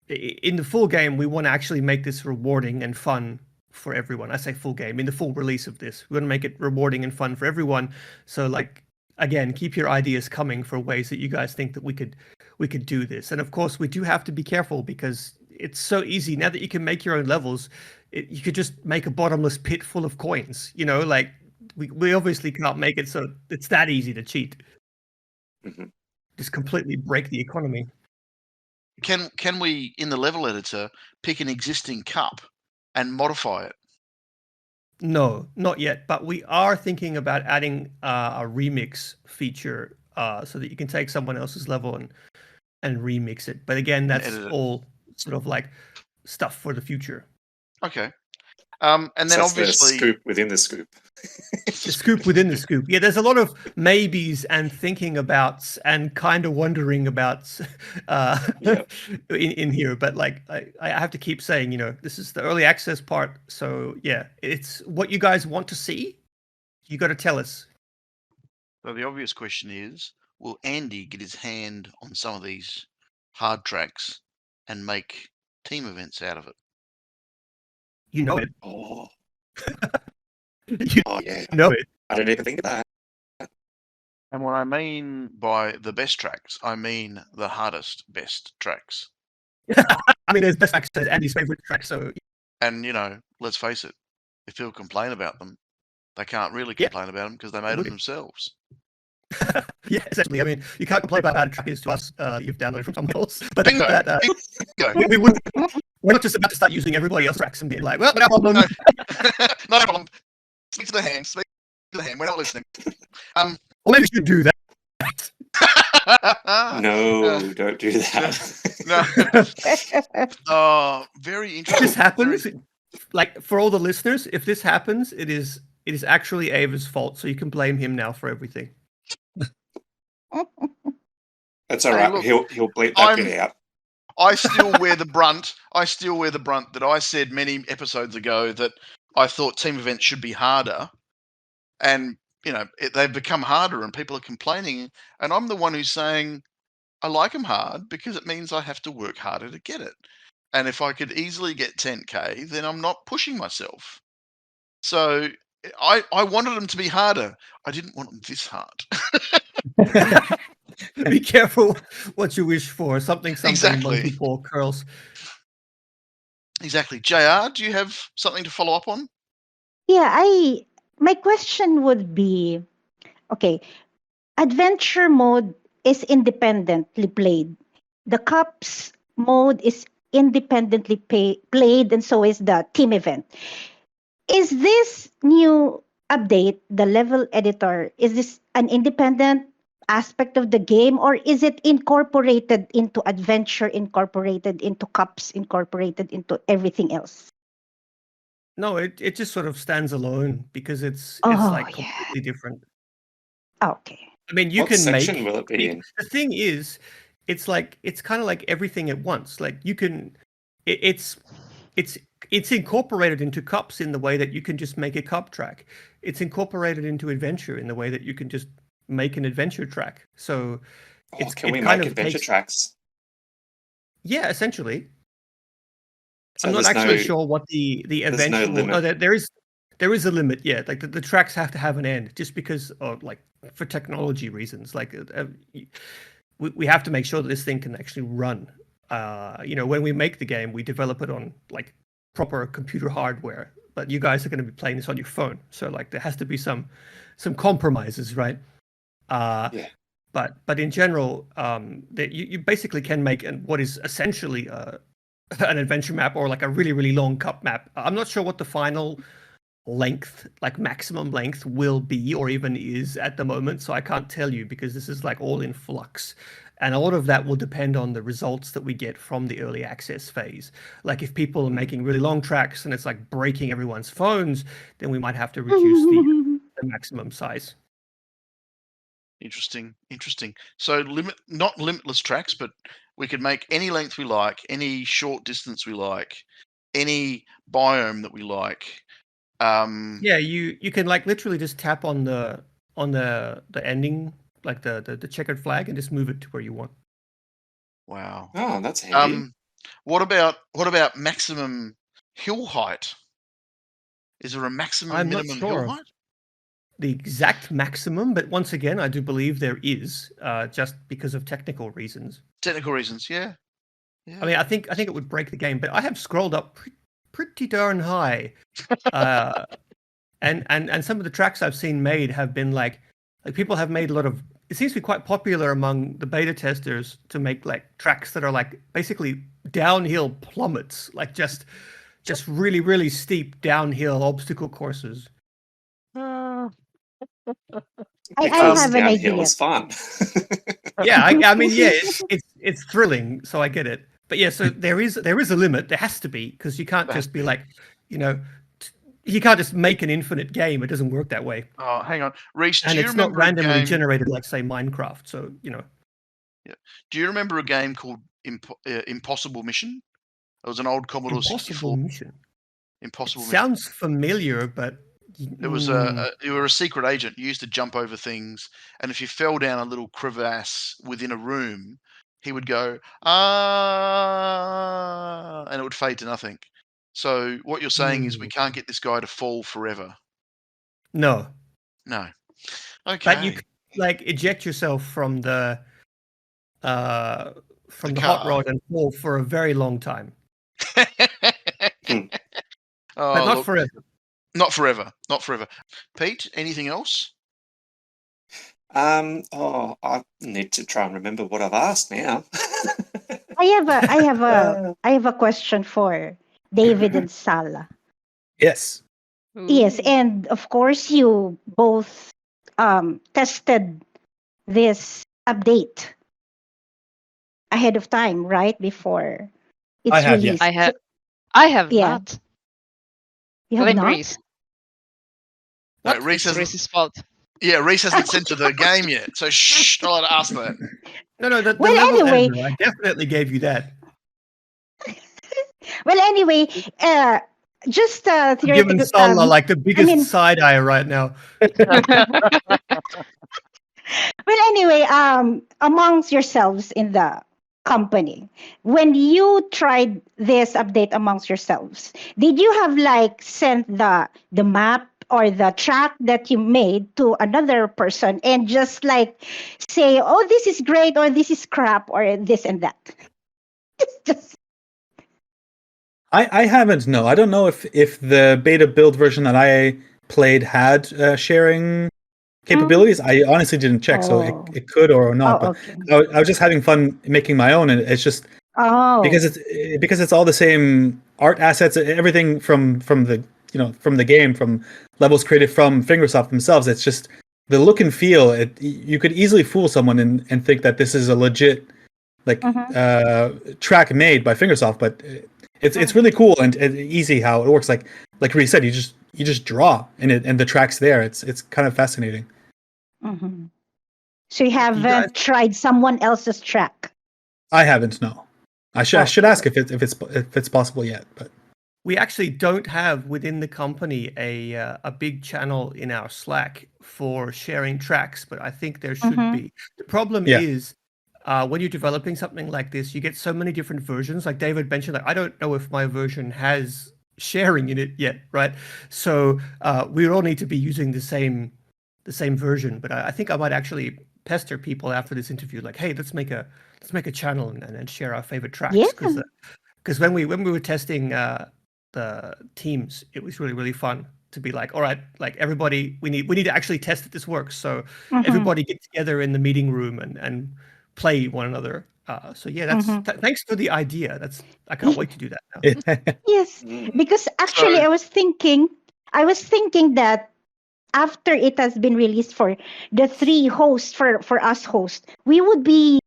in the full game, we want to actually make this rewarding and fun for everyone. I say full game, in the full release of this, we want to make it rewarding and fun for everyone. So like, again, keep your ideas coming for ways that you guys think that we could do this. And of course, we do have to be careful because it's so easy now that you can make your own levels. You could just make a bottomless pit full of coins. You know, like we obviously can't make it so it's that easy to cheat. Mm-hmm. Just completely break the economy. Can we, in the level editor, pick an existing cup and modify it? No, not yet. But we are thinking about adding a remix feature so that you can take someone else's level and remix it. But again, that's all sort of like stuff for the future. Okay. And then So obviously the scoop within the scoop. The scoop within the scoop. Yeah, there's a lot of maybes and thinking about and kind of wondering about in here. But like I have to keep saying, you know, this is the early access part. So yeah, it's what you guys want to see. You got to tell us. So the obvious question is, will Andy get his hand on some of these hard tracks and make team events out of it? You know it. Oh, You yeah. know it. I didn't even think of that. And what I mean by the best tracks, I mean the hardest best tracks. I mean, there's best tracks, there's Andy's favorite tracks. So And, you know, let's face it, if people complain about them, they can't really complain about them because they made them themselves. yeah, essentially. I mean, you can't complain about how the track is to us. You've downloaded from someone else. But Bingo. Bingo. We wouldn't. We're not just about to start using everybody else's tracks and being like, well, no problem. No problem. Speak to the hand. Speak to the hand. We're not listening. Well, maybe you should do that. No, don't do that. No. Very interesting. If this happens, like for all the listeners, if this happens, it is actually Ava's fault. So you can blame him now for everything. That's all right. Look, he'll bleep that bit out. I still wear the brunt. That I said many episodes ago that I thought team events should be harder, and you know they've become harder, and people are complaining. And I'm the one who's saying I like them hard because it means I have to work harder to get it. And if I could easily get 10K, then I'm not pushing myself. So I wanted them to be harder. I didn't want them this hard. Be careful what you wish for. Something Exactly. monkey paw curls. Exactly. JR, do you have something to follow up on? Yeah, my question would be, okay, adventure mode is independently played. The cups mode is independently played, and so is the team event. Is this new update, the level editor, is this an independent aspect of the game, or is it incorporated into adventure, incorporated into cups, incorporated into everything else? No, it just sort of stands alone because it's like completely different. Okay. I mean, you What can section make. will it be in? The thing is, it's kind of like everything at once. Like you can, it's incorporated into cups in the way that you can just make a cup track. It's incorporated into adventure in the way that you can just make an adventure track. So can we make adventure tracks? Yeah, essentially. So I'm not actually sure what the eventual. No, there is a limit. Yeah, like the tracks have to have an end, just because of like for technology reasons. Like we have to make sure that this thing can actually run. You know, when we make the game, we develop it on like proper computer hardware. But you guys are going to be playing this on your phone, so like there has to be some compromises, right? Yeah. But in general, you basically can make what is essentially an adventure map or like a really, really long cup map. I'm not sure what the final length, like maximum length, will be or even is at the moment. So I can't tell you because this is like all in flux. And a lot of that will depend on the results that we get from the early access phase. Like if people are making really long tracks and it's like breaking everyone's phones, then we might have to reduce the maximum size. Interesting. So not limitless tracks, but we could make any length we like, any short distance we like, any biome that we like. Yeah, you can like literally just tap on the ending, like the checkered flag, and just move it to where you want. Wow. Oh, that's handy. What about maximum hill height? Is there a maximum I'm not minimum sure hill of height? the exact maximum, but once again, I do believe there is, just because of technical reasons. Technical reasons, yeah. I mean, I think it would break the game, but I have scrolled up pretty darn high, and some of the tracks I've seen made have been like people have made a lot of. It seems to be quite popular among the beta testers to make like tracks that are like basically downhill plummets, like just really really steep downhill obstacle courses. I Because have an downhill idea. is fun. Yeah, I mean, yeah, it's thrilling, so I get it. But yeah, so there is a limit. There has to be, because you can't just be like, you can't just make an infinite game. It doesn't work that way. Oh, hang on, Rhys. And it's not randomly generated like, say, Minecraft. So Yeah. Do you remember a game called Impossible Mission? It was an old Commodore 64. Mission. Impossible Mission. Sounds familiar, but it was you were a secret agent. You used to jump over things, and if you fell down a little crevasse within a room, he would go and it would fade to nothing. So what you're saying is we can't get this guy to fall forever. No. Okay. But you could like eject yourself from the hot rod and fall for a very long time. But not forever. Not forever. Pete, anything else? I need to try and remember what I've asked now. I have a question for David and Salla. Yes. Yes, and of course you both tested this update ahead of time, right? Before it's released. Yes. I have not. You have not? Rhys. No, Rhys' fault. Yeah, Rhys hasn't sent to the game yet, so shh, I'll ask that. No, the well, level anyway, Andrew, I definitely gave you that. Well, anyway, just theoretical. Giving Salla like the biggest side eye right now. Well, anyway, amongst yourselves in the company, when you tried this update amongst yourselves, did you have like sent the map or the track that you made to another person and just like say, oh, this is great or this is crap or this and that? Just I haven't. No, I don't know if the beta build version that I played had sharing capabilities. I honestly didn't check, so it could or not. But I was just having fun making my own, and it's just because it's all the same art assets, everything from the game, from levels created from Fingersoft themselves. It's just the look and feel. You could easily fool someone and think that this is a legit track made by Fingersoft, but it's really cool and easy how it works. Like Rhys said, you just draw and the track's there. It's kind of fascinating. Mm-hmm. So you haven't tried someone else's track? I haven't. No, I should ask if it's possible yet. But we actually don't have within the company a big channel in our Slack for sharing tracks, but I think there should be. The problem is when you're developing something like this, you get so many different versions. Like David mentioned, I don't know if my version has sharing in it yet, right? So we all need to be using the same version. But I think I might actually pester people after this interview, like, hey, let's make a channel and share our favorite tracks. Because when we were testing the teams, it was really, really fun to be like, all right, like everybody, we need to actually test that this works. So everybody get together in the meeting room and play one another. So yeah, that's thanks for the idea. I can't wait to do that now. Yes, because actually I was thinking I was thinking that after it has been released for the three hosts, for us hosts, we would be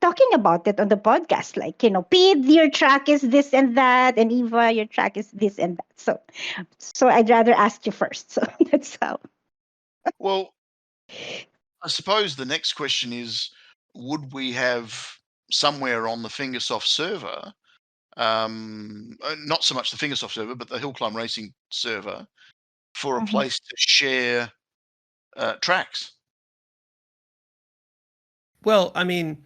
talking about it on the podcast. Like, Pete, your track is this and that, and Eva, your track is this and that. So I'd rather ask you first. So that's how. Well, I suppose the next question is, would we have somewhere on the Fingersoft server, not so much the Fingersoft server, but the HillClimb Racing server, for a Mhm. place to share tracks? Well, I mean,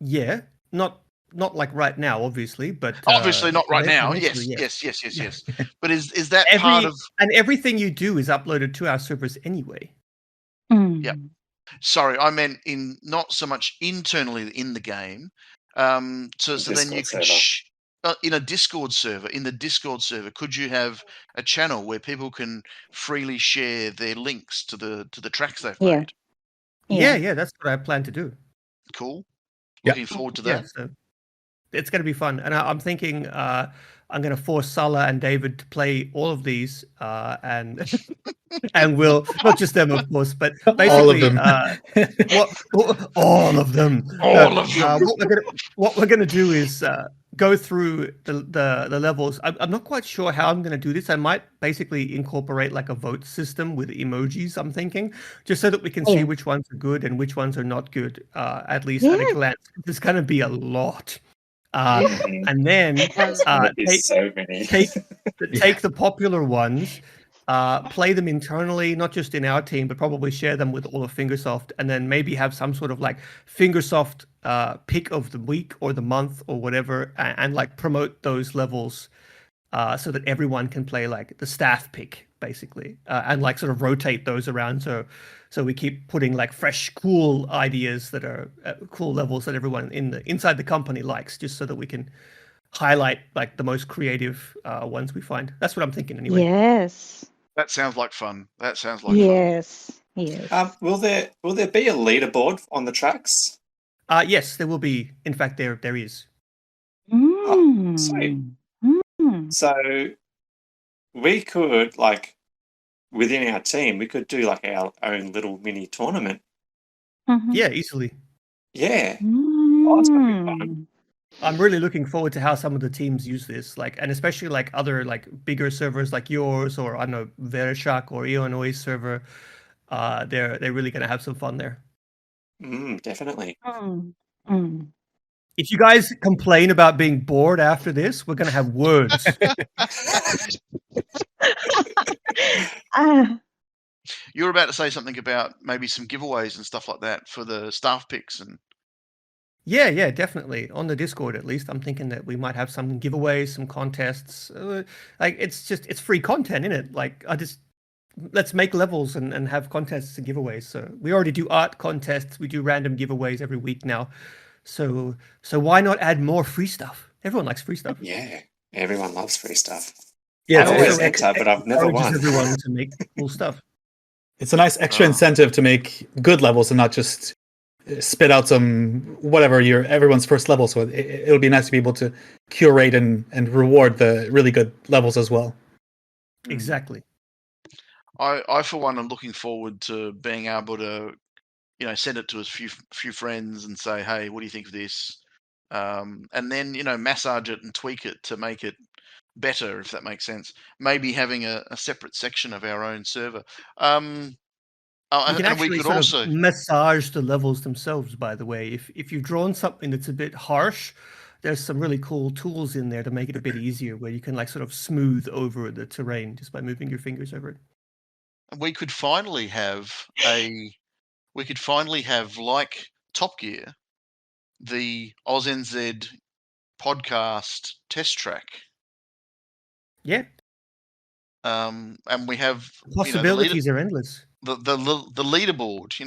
yeah, not like right now, obviously, but Obviously not right now. eventually, Yes, yeah. yes. But is that part of? And everything you do is uploaded to our servers anyway. Yep. Sorry, I meant in not so much internally in the game. So then you Discord could server. in a Discord server. In the Discord server, could you have a channel where people can freely share their links to the tracks they've Yeah. made? Yeah, that's what I plan to do. Cool. Yeah. Looking forward to Yeah, that. so it's going to be fun, and I'm thinking I'm going to force Salla and David to play all of these, and and we'll not just them, of course, but basically All of them. all of them. All of them. What we're gonna do is go through the levels. I'm not quite sure how I'm gonna do this. I might basically incorporate like a vote system with emojis. I'm thinking, just so that we can see Yeah. which ones are good and which ones are not good. At least at a Yeah. glance, there's gonna be a lot. Mhm. And then There's gonna be take so many. take the popular ones, play them internally, not just in our team, but probably share them with all of Fingersoft, and then maybe have some sort of like Fingersoft pick of the week or the month or whatever, and like promote those levels so that everyone can play like the staff pick basically, and like sort of rotate those around so we keep putting like fresh, cool ideas that are cool levels that everyone inside the company likes, just so that we can highlight like the most creative ones we find. That's what I'm thinking anyway. Yes. That sounds like fun. Yes. Yes. Will there be a leaderboard on the tracks? Yes, there will be. In fact, there is. sweet. Mm. So we could, like, within our team, we could do like our own little mini tournament. Mhm. Yeah, easily. Yeah. Oh, that's gonna be fun. Mm. I'm really looking forward to how some of the teams use this, like, and especially like other like bigger servers like yours, or I don't know, Vereshak or Illinois server. They're really gonna have some fun there. Definitely. Mm. Mm. If you guys complain about being bored after this, we're gonna have words. Ah, You're about to say something about maybe some giveaways and stuff like that for the staff picks and. Yeah, definitely. On the Discord, at least, I'm thinking that we might have some giveaways, some contests. Like it's free content, isn't it? Like let's make levels and have contests and giveaways. So we already do art contests. We do random giveaways every week now. So why not add more free stuff? Everyone likes free stuff. Yeah. Everyone loves free stuff. Yeah, I've it's, always it's, enter, but I've never Encourages won. everyone to make cool stuff. it's a nice extra Oh. incentive to make good levels and not just spit out some whatever everyone's first level. So it'll be nice to be able to curate and reward the really good levels as well. Exactly. I for one am looking forward to being able to, send it to a few friends and say, hey, what do you think of this? And then massage it and tweak it to make it better, if that makes sense. Maybe having a separate section of our own server. You can And we actually could sort also of massage the levels themselves, by the way. If you've drawn something that's a bit harsh, there's some really cool tools in there to make it a bit easier, where you can like sort of smooth over the terrain just by moving your fingers over it. we could finally have like Top Gear, the AUSNZ podcast test track. Yeah, And we have possibilities are endless. the leaderboard.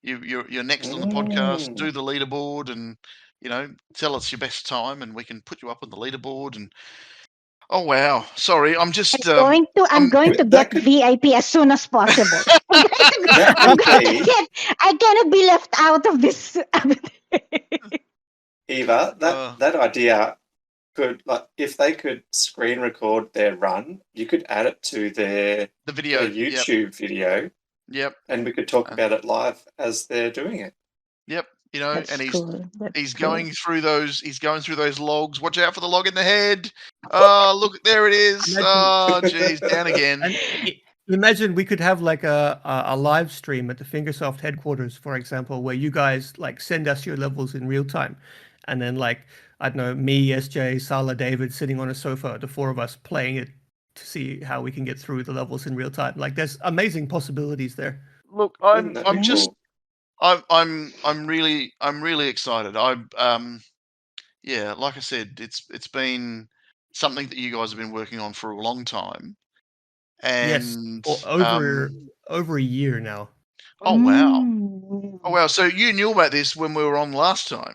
You're next on the podcast. Do the leaderboard, and tell us your best time, and we can put you up on the leaderboard. And oh wow, sorry, I'm just I'm going to that get could- VIP as soon as possible. That I'm could going to be- I cannot be left out of this. Eva, that idea could, like, if they could screen record their run, you could add it to their video. YouTube video, Yep. and we could talk about it live as they're doing it. Yep. You know, That's and cool. he's going through those. He's going through those logs. Watch out for the log in the head. Oh, look, there it is. Oh, geez, down again. And imagine we could have like a live stream at the Fingersoft headquarters, for example, where you guys like send us your levels in real time, and then like I don't know, me, SJ, Salla, David sitting on a sofa, the four of us playing it to see how we can get through the levels in real time. Like there's amazing possibilities there. Look, I'm just. I'm really excited. Yeah, like I said, it's been something that you guys have been working on for a long time, and Yes, over a year now. Oh wow! So you knew about this when we were on last time?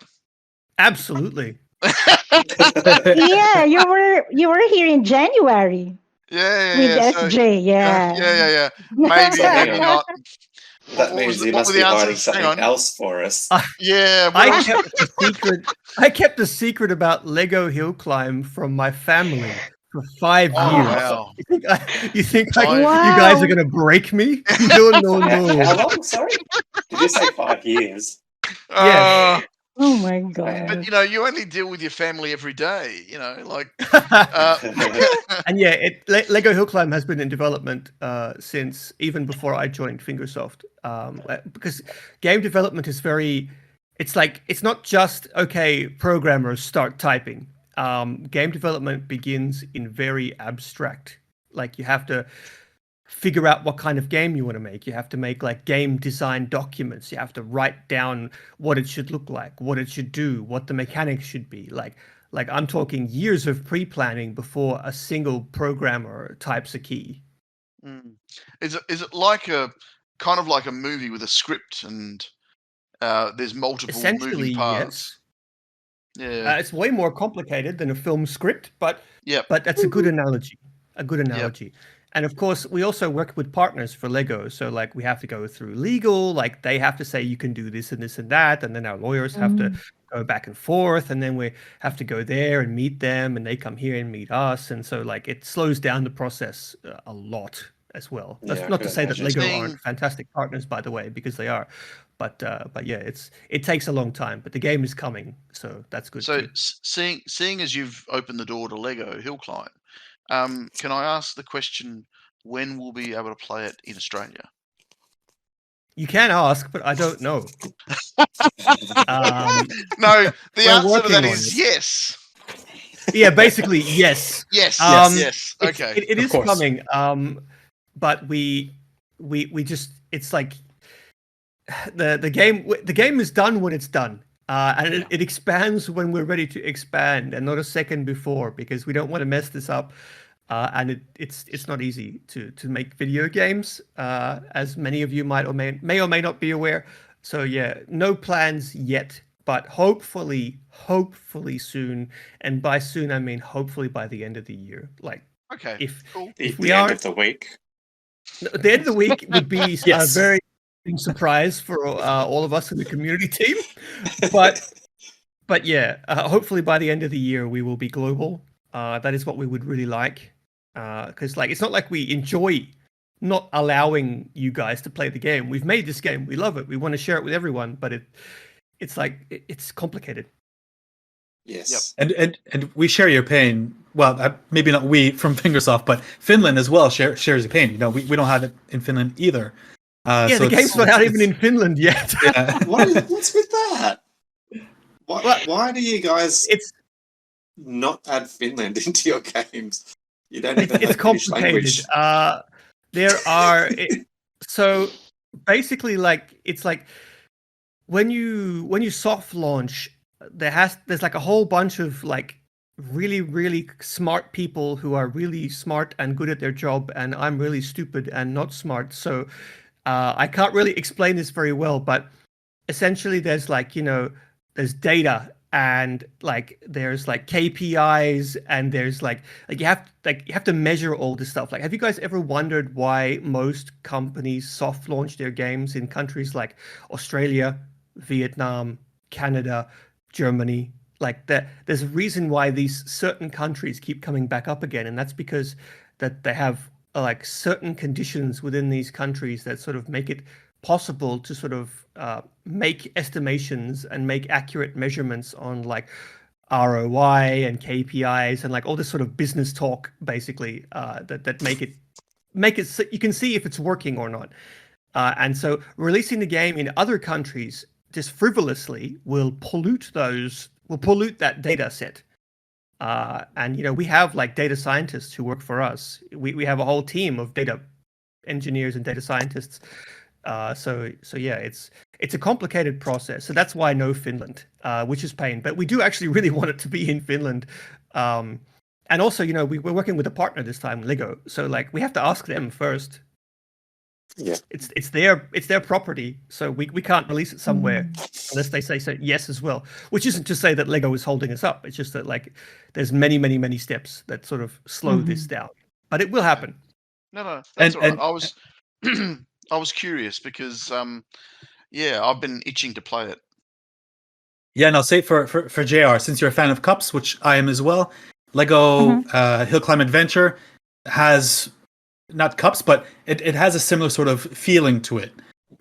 Absolutely. Yeah, you were here in January. Yeah, with so, SJ. yeah. Maybe not. That means he must be hiding something else for us. Yeah, I kept the secret about Lego Hill Climb from my family for 5 years. Wow. You think you guys are gonna break me? No. How long? Sorry, did you say 5 years? Yeah. Oh my god! But you know, you only deal with your family every day. You know, like. And yeah, Lego Hill Climb has been in development since even before I joined Fingersoft. Because game development is it's not just okay, programmers start typing. Game development begins in very abstract. Like you have to figure out what kind of game you want to make. You have to make like game design documents. You have to write down what it should look like, what it should do, what the mechanics should be. Like I'm talking years of pre-planning before a single programmer types a key. Is it like kind of like a movie with a script and there's multiple moving parts? Yes. Yeah. It's way more complicated than a film script, but Yep. but that's a good analogy. Yep. And of course, we also work with partners for Lego. So like we have to go through legal, like they have to say you can do this and this and that. And then our lawyers have to go back and forth. And then we have to go there and meet them and they come here and meet us. And so like it slows down the process a lot as well. That's not to say that Lego aren't fantastic partners, by the way, because they are. But yeah, it takes a long time, but the game is coming. So that's good. So too. seeing as you've opened the door to Lego Hill Climb, can I ask the question, when we'll be able to play it in Australia? You can ask, but I don't know. No, the answer to that is yes. Yeah, basically yes. Yes. Okay. It is coming. But we just, it's like the game is done when it's done. And it expands when we're ready to expand, and not a second before, because we don't want to mess this up. And it's not easy to make video games, as many of you may or may not be aware. So yeah, no plans yet, but hopefully soon. And by soon I mean hopefully by the end of the year. Like if we end of the week. The end of the week would be a very surprise for all of us in the community team, but yeah, hopefully by the end of the year we will be global. That is what we would really like, because like it's not like we enjoy not allowing you guys to play the game. We've made this game, we love it, we want to share it with everyone, but it's complicated. Yes. Yep. And we share your pain. Well, maybe not we from Fingersoft, but Finland as well shares your pain. You know, we don't have it in Finland either. So the game's not out even in Finland yet. Yeah. What's with that? Why do you guys not add Finland into your games? You don't even have Finnish language. There are so basically like it's like when you soft launch, there's like a whole bunch of like really smart people who are really smart and good at their job, and I'm really stupid and not smart. So I can't really explain this very well, but essentially there's like, you know, there's data and like there's like KPIs and there's like you have to measure all this stuff. Like, have you guys ever wondered why most companies soft launch their games in countries like Australia, Vietnam, Canada, Germany? Like there's a reason why these certain countries keep coming back up again, and that's because that they have like certain conditions within these countries that sort of make it possible to sort of make estimations and make accurate measurements on like ROI and KPIs and like all this sort of business talk, basically, that make it so you can see if it's working or not. And so releasing the game in other countries just frivolously will pollute that data set. And we have like data scientists who work for us. We have a whole team of data engineers and data scientists. So yeah, it's a complicated process. So that's why no Finland, which is pain. But we do actually really want it to be in Finland. And also, we're working with a partner this time, Lego. So like we have to ask them first. Yeah, It's their property, so we can't release it somewhere unless they say yes as well. Which isn't to say that Lego is holding us up. It's just that like there's many steps that sort of slow this down. But it will happen. No, that's all right. I was I was curious because I've been itching to play it. Yeah, no, say for JR, since you're a fan of cups, which I am as well, Lego Hill Climb Adventure has not cups, but it has a similar sort of feeling to it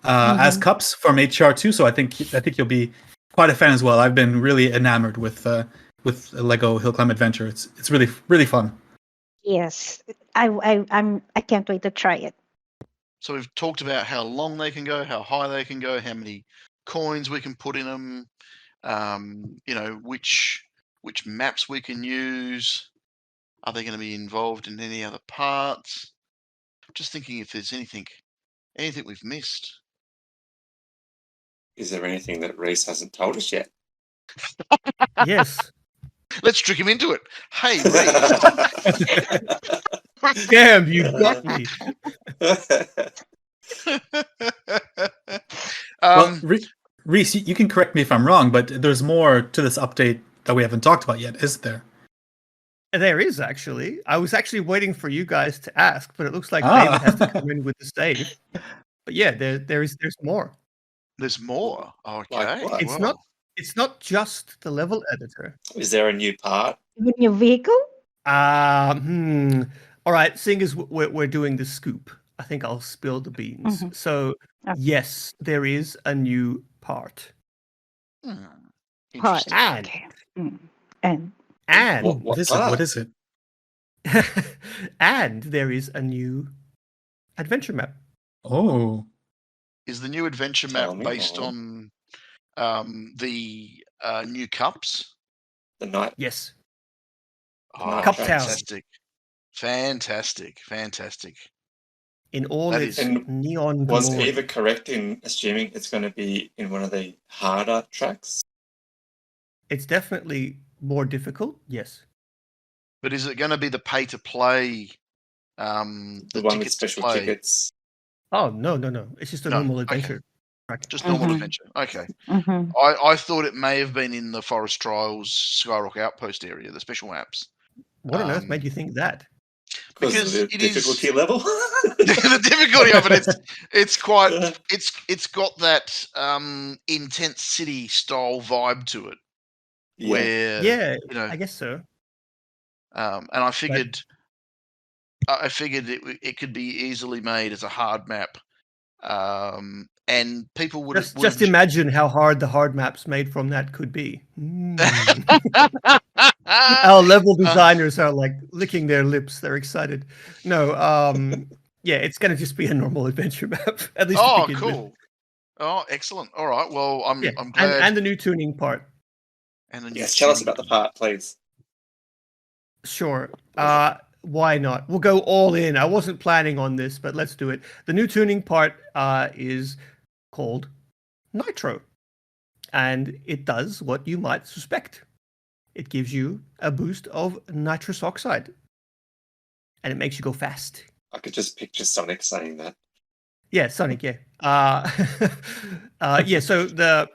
as cups from HR2. So I think you'll be quite a fan as well. I've been really enamored with Lego Hill Climb Adventure. It's really fun. Yes, I can't wait to try it. So we've talked about how long they can go, how high they can go, how many coins we can put in them. Which maps we can use. Are they going to be involved in any other parts? Just thinking if there's anything we've missed. Is there anything that Rhys hasn't told us yet? Yes. Let's trick him into it. Hey, Rhys. Damn, you got me. Rhys, you can correct me if I'm wrong, but there's more to this update that we haven't talked about yet, isn't there? There is actually. I was actually waiting for you guys to ask, but it looks like David has to come in with the save. But yeah, there's more. There's more. Okay. Like what? It's not just the level editor. Is there a new part? The new vehicle? All right, seeing as we're doing the scoop, I think I'll spill the beans. So yes, there is a new part. Part. And And what is it? What is it? and there is a new adventure map. Oh, is the new adventure map based on the new cups? The night. Yes. Oh, Cup Town. Fantastic. In all its neon Was glory. Eva correct in assuming it's going to be in one of the harder tracks? It's definitely more difficult, yes. But is it going to be the pay to play? The one with special tickets? Oh no! It's just a normal adventure. Okay. Just normal adventure. Okay. I thought it may have been in the Forest Trials Skyrock Outpost area, the special maps. What on earth made you think that? Because of the difficulty level. The difficulty of it, it's quite. It's got that intense city style vibe to it. Where I guess so. And I figured it could be easily made as a hard map, and people would just imagine how hard the hard maps made from that could be. Our level designers are like licking their lips; they're excited. No, it's going to just be a normal adventure map. At least. Oh, cool! With. Oh, excellent! All right, well, I'm glad. And the new tuning part. Yes, tell us about the part, please. Sure. Why not? We'll go all in. I wasn't planning on this, but let's do it. The new tuning part is called Nitro. And it does what you might suspect. It gives you a boost of nitrous oxide. And it makes you go fast. I could just picture Sonic saying that. Yeah, Sonic, yeah. So the...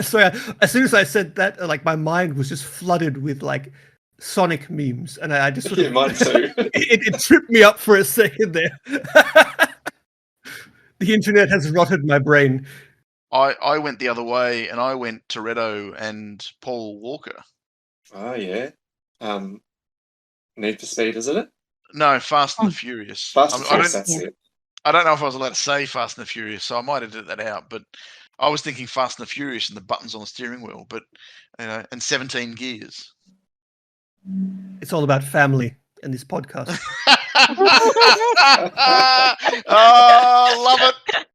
So as soon as I said that, like my mind was just flooded with like Sonic memes, and I just sort of mine too. it tripped me up for a second there. The internet has rotted my brain. I went the other way, and I went Toretto and Paul Walker. Oh yeah. Need for Speed, isn't it? No, Fast and the Furious. Fast and I Furious, don't. that's it. I don't know if I was allowed to say Fast and the Furious, so I might edit that out. But I was thinking Fast and the Furious and the buttons on the steering wheel, but and 17 gears. It's all about family in this podcast. Oh, love it!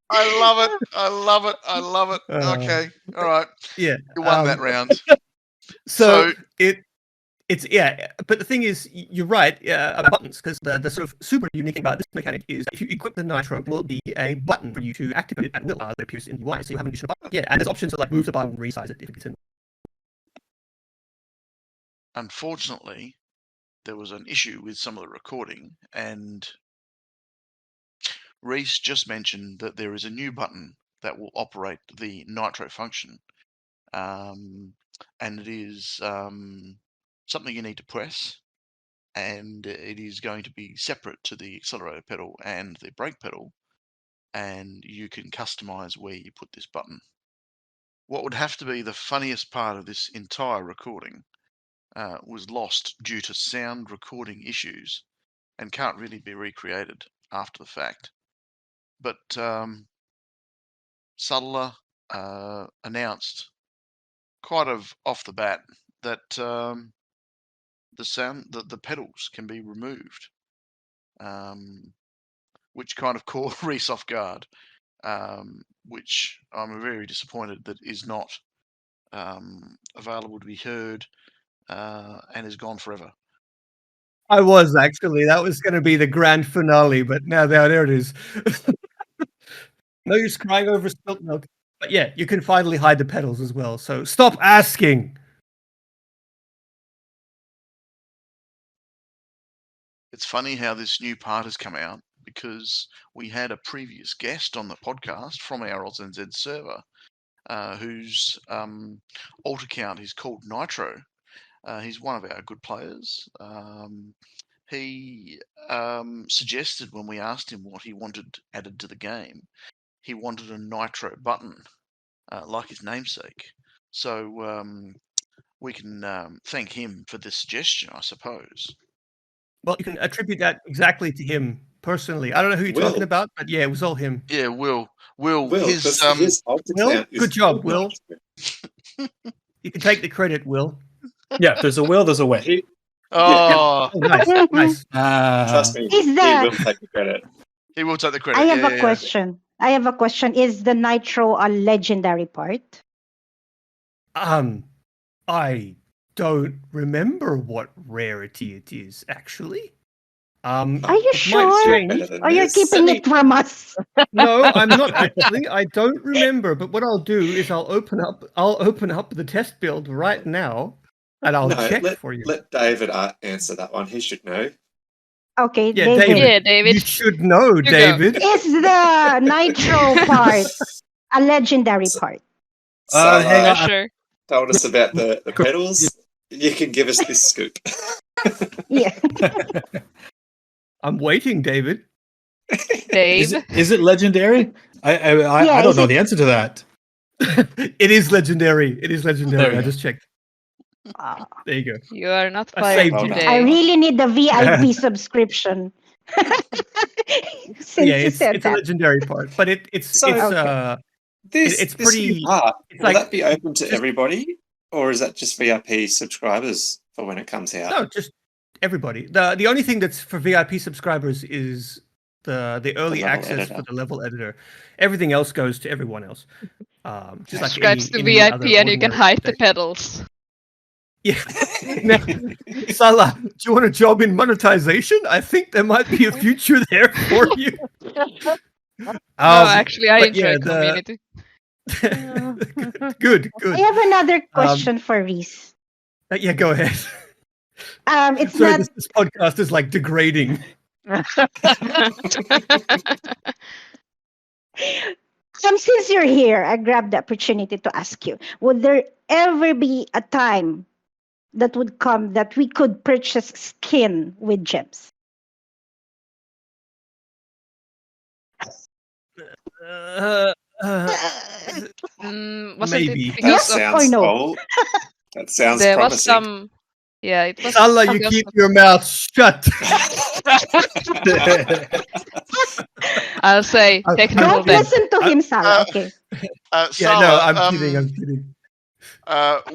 I love it! I love it! I love it! Okay, all right. Yeah, You won that round. So it's but the thing is, you're right about buttons, because the sort of super unique thing about this mechanic is if you equip the nitro, it will be a button for you to activate it at will that appears in the UI, so you have an additional button. Yeah, and there's options to like move the button and resize it if it's in. Unfortunately, there was an issue with some of the recording, and Rhys just mentioned that there is a new button that will operate the nitro function, and it is something you need to press, and it is going to be separate to the accelerator pedal and the brake pedal, and you can customize where you put this button. What would have to be the funniest part of this entire recording was lost due to sound recording issues and can't really be recreated after the fact. But Salla announced quite off the bat that the pedals can be removed, which kind of caught Rhys off guard, which I'm very disappointed that is not available to be heard and is gone forever. I was actually. That was going to be the grand finale, but now there it is. No use crying over spilt milk. But yeah, you can finally hide the pedals as well. So stop asking. It's funny how this new part has come out, because we had a previous guest on the podcast from our AUSNZ server whose alt account is called Nitro. He's one of our good players. He suggested, when we asked him what he wanted added to the game, he wanted a Nitro button, like his namesake. So we can thank him for this suggestion, I suppose. Well, you can attribute that exactly to him personally. I don't know who you're talking about, but yeah, it was all him. Yeah, Will, his alt Will, account is good job, called Will. Nitro. You can take the credit, Will. Yeah, there's a will, there's a way. Oh, Oh, nice, nice. Trust me, Is he that- will take the credit. he will take the credit. I have yeah, a question. I have a question. Is the nitro a legendary part? I don't remember what rarity it is actually. Are you it might sure? change. Or you're keeping it from us? No, I'm not actually. I don't remember. But what I'll do is I'll open up the test build right now, and I'll check for you. Let David answer that one. He should know. Okay, Yeah, David. David. Yeah, David. You should know, go. David. Is the nitro part a legendary part? So, hang Yeah, on. sure. told us about the pedals. You can give us this scoop. Yeah. I'm waiting, David. Dave. Is it legendary? I don't know the answer to that. It is legendary. It is legendary. There we I go. just checked. There you go. You are not I fired saved you. today. I really need the VIP subscription. Since Yeah, you it's said a that. legendary part, but it's Okay. This It's this pretty- new part, it's will like- that be open to just- everybody, or is that just VIP subscribers for when it comes out? no, just everybody. The only thing that's for VIP subscribers is the early level access editor. for the level editor. Everything else goes to everyone else. Just like Subscribes to any other VIP and you can ordinary hide the update. pedals. Yeah. Now, Salla, do you want a job in monetization? I think there might be a future there for you. No, actually, I but enjoy yeah, community. Good. I have another question for Rhys. Yeah, go ahead. It's Sorry, not. this podcast is like degrading. Since you're here, I grabbed the opportunity to ask you: would there ever be a time that would come that we could purchase skin with gems? Uh, wasn't Maybe. it because Yes of, or sounds no? cool. That sounds there was promising. some? Yeah, it was. Salla, you because keep of- your mouth shut. I'll say I- technical Don't debt. listen to him, Salla. Okay. Yeah, Salla, no, I'm kidding. I'm kidding.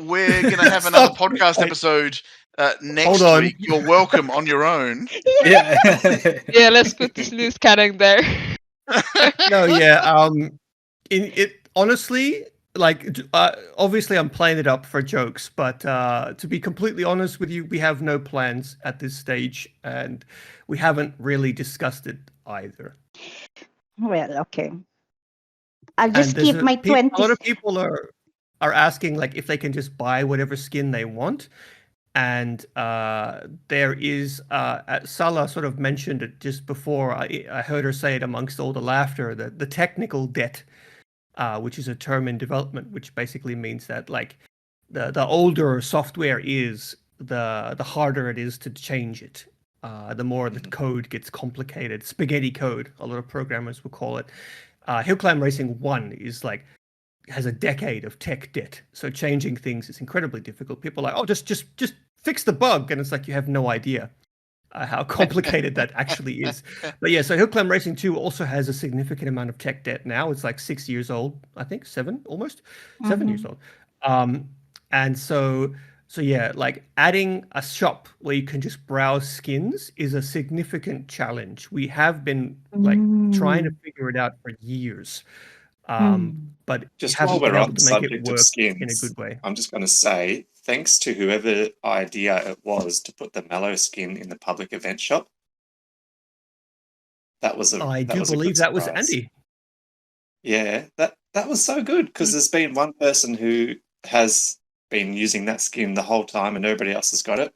we're going to have another Stop. podcast Wait. episode next Hold on. week. You're welcome on your own. Yeah. Yeah, let's put this loose cannon there. No, yeah. In it honestly, like, obviously, I'm playing it up for jokes, but to be completely honest with you, we have no plans at this stage, and we haven't really discussed it either. Well, okay. I'll And just there's keep my a 20. lot of people are asking like if they can just buy whatever skin they want, and there is Salla sort of mentioned it just before. I heard her say it amongst all the laughter, the technical debt, which is a term in development, which basically means that like the older software is, the harder it is to change it. The more the code gets complicated, spaghetti code, a lot of programmers will call it. HillClimb Racing 1 is like has a decade of tech debt, so changing things is incredibly difficult. People are like, oh, just fix the bug, and it's like you have no idea how complicated that actually is. But yeah, so HillClimb Racing 2 also has a significant amount of tech debt now. It's like 6 years old, I think, 7 almost, 7 years old. And so yeah, like adding a shop where you can just browse skins is a significant challenge. We have been like trying to figure it out for years. But Just haven't while we're been able on to make it subject work of skins, in a good way. I'm just going to say thanks to whoever idea it was to put the Mellow skin in the public event shop. That was a. I that do was a believe good that was surprise. Andy. Yeah, that was so good because there's been one person who has been using that skin the whole time and nobody else has got it.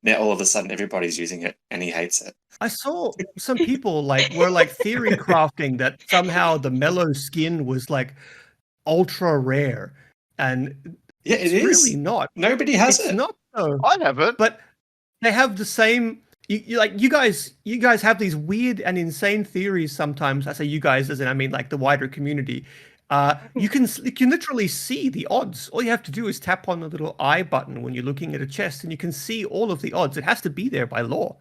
Now all of a sudden everybody's using it and he hates it. I saw some people were theory crafting that somehow the Mellow skin was like ultra rare, and Yeah, it's it is. really not. Nobody has It's it. not though. I have it. But they have the same. You guys have these weird and insane theories sometimes. I say you guys as in I mean like the wider community. You can literally see the odds. All you have to do is tap on the little I button when you're looking at a chest, and you can see all of the odds. It has to be there by law.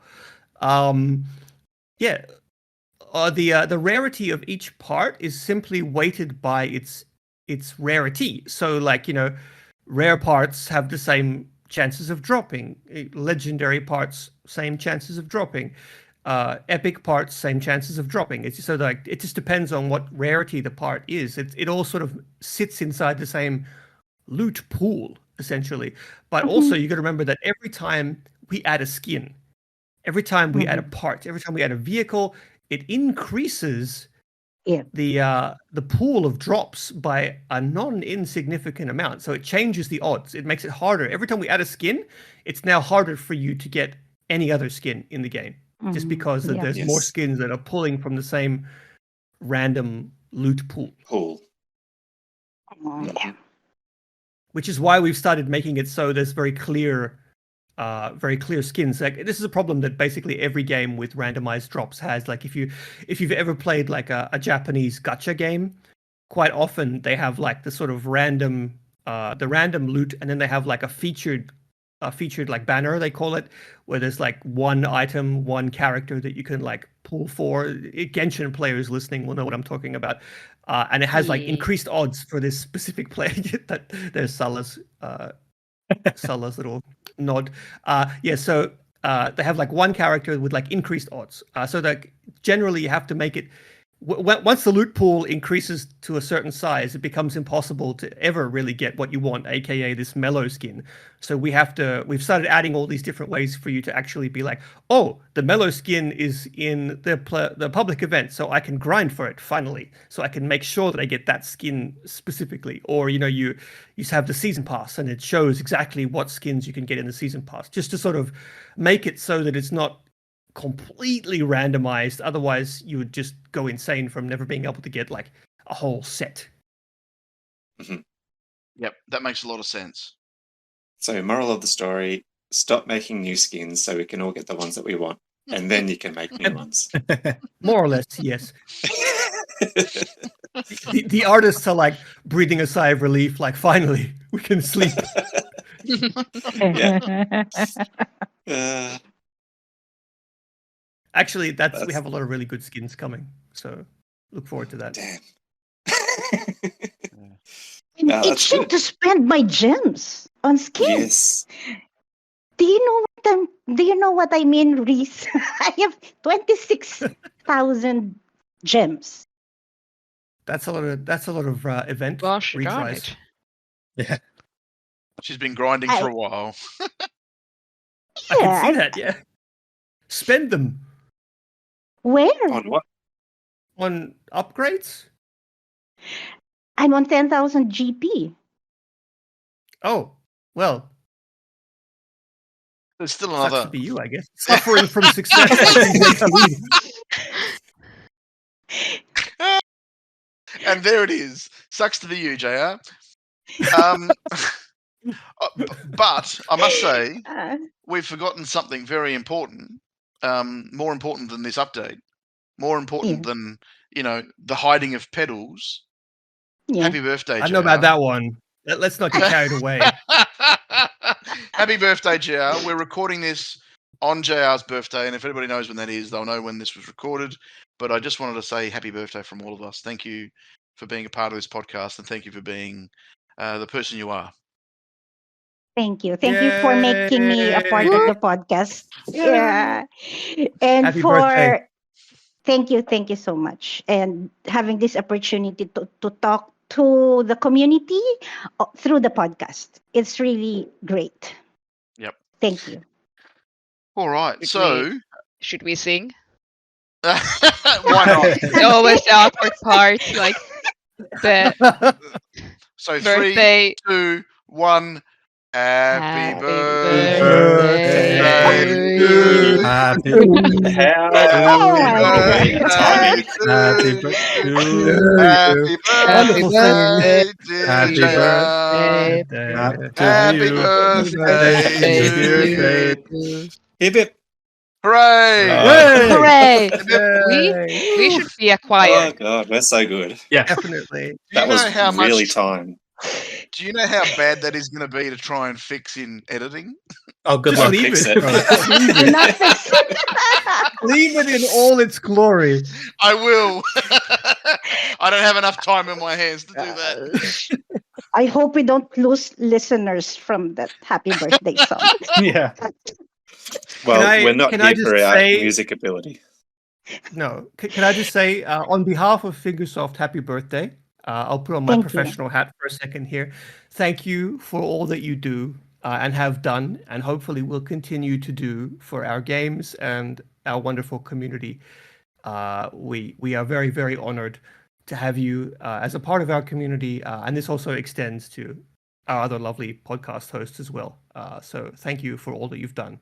Yeah. The rarity of each part is simply weighted by its rarity. So like, rare parts have the same chances of dropping. Legendary parts, same chances of dropping. Epic parts, same chances of dropping. It's so like it just depends on what rarity the part is. It all sort of sits inside the same loot pool essentially. But also you got to remember that every time we add a skin, every time we add a part, every time we add a vehicle, it increases the pool of drops by a non-insignificant amount. So it changes the odds. It makes it harder. Every time we add a skin, it's now harder for you to get any other skin in the game, just because there's more skins that are pulling from the same random loot pool. Yeah. Which is why we've started making it so there's very clear skins. Like this is a problem that basically every game with randomized drops has. Like if you've ever played like a Japanese gacha game, quite often they have like the sort of random loot, and then they have like a featured like banner, they call it, where there's like one item, one character that you can like pull for. Genshin players listening will know what I'm talking about. And it has like increased odds for this specific player. That there's Salla's little nod. So they have like one character with like increased odds. So that generally you have to make it once the loot pool increases to a certain size, it becomes impossible to ever really get what you want, aka this Mellow skin. So we've started adding all these different ways for you to actually be like, oh, the Mellow skin is in the public event, so I can grind for it finally, so I can make sure that I get that skin specifically. Or you have the season pass, and it shows exactly what skins you can get in the season pass, just to sort of make it so that it's not completely randomized. Otherwise you would just go insane from never being able to get like a whole set. Yep, that makes a lot of sense. So moral of the story, stop making new skins so we can all get the ones that we want, and then you can make new ones. More or less, yes. The artists are like breathing a sigh of relief, like finally we can sleep. Actually, we That's- have a lot of really good skins coming, so look forward to that. Damn. I'm No, that's itching good. to spend my gems on skins. Yes. Do you know what I mean, Rhys? I have 26,000 gems. That's a lot of event Gosh, darn retries. it. Yeah. She's been grinding for a while. I can see Yeah, that. Yeah, spend them where? On what? on upgrades. I'm on 10,000 GP. Oh, well, There's still sucks another. to be you, I guess. Suffering from success. Like in Khalid. And there it is. Sucks to be you, JR. But I must say, Uh, we've forgotten something very important. More important than this update. More important than, the hiding of pedals. yeah. Happy birthday, I JR. know about that one. Let's not get carried away. Happy birthday, JR. We're recording this on JR's birthday, and if anybody knows when that is, they'll know when this was recorded. But I just wanted to say happy birthday from all of us. Thank you for being a part of this podcast, and thank you for being the person you are. Thank you. Thank you for making me a part of the podcast. Yeah. And Happy birthday. thank you so much. And having this opportunity to talk to the community through the podcast. It's really great. Yep. Thank you. All right. Should we sing? Why not? Always the awkward part, like the So birthday. 3, 2, 1. Happy Happy birthday birthday to to you. you. Happy Oh my Happy God. Timing. Happy birthday birthday. to you. Happy Wonderful birthday, singing. dear Happy JR. birthday. Happy birthday to dear you. Faith. Hip hip. Hooray! Hooray! Yay. We should be a choir. Oh god, we're so good. Yeah. Definitely. That was how really much? timed. Do you know how bad that is going to be to try and fix in editing? Oh, good Just luck. leave Fix it. it. bro. Just leave I'm it. not fixing. Leave it in all its glory. I will. I don't have enough time in my hands to do that. I hope we don't lose listeners from that happy birthday song. Yeah. Well, we're not can I here just for our say- music ability. No. Can I just say, on behalf of Fingersoft, happy birthday. I'll put on my Thank you. professional hat for a second here. Thank you for all that you do and have done, and hopefully will continue to do for our games and our wonderful community. We are very, very honored to have you as a part of our community, and this also extends to our other lovely podcast hosts as well. So thank you for all that you've done.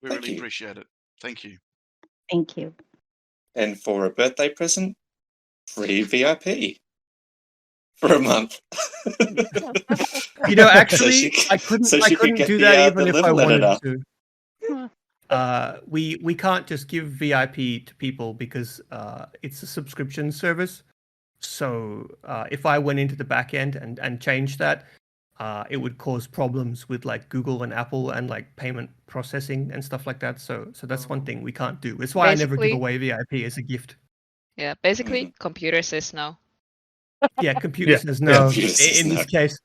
We Thank really you. appreciate it. Thank you. Thank you. And for a birthday present, free VIP for a month. You know, actually, she c- I couldn't so she could get do the, that the even if I level wanted editor. to. We can't just give VIP to people because it's a subscription service. So if I went into the back end and changed that, it would cause problems with like Google and Apple and like payment processing and stuff like that. So that's one thing we can't do. It's why I never give Basically- away VIP as a gift. Yeah, basically, computer says no. Yeah, computer Yeah, says yeah. no Computer says in no. this case.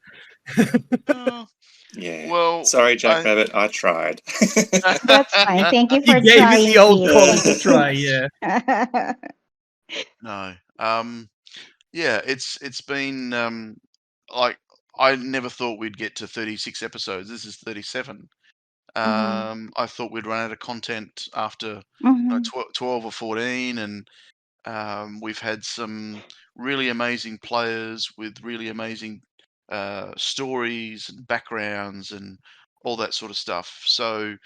Oh, Yeah. well, Sorry, Jack Rabbit, I tried. That's fine. Thank you He for gave trying. it the old Rhys. college try, yeah. No. Yeah, it's been like I never thought we'd get to 36 episodes. This is 37. I thought we'd run out of content after Mhm. 12 or 14, and we've had some really amazing players with really amazing stories and backgrounds and all that sort of stuff. So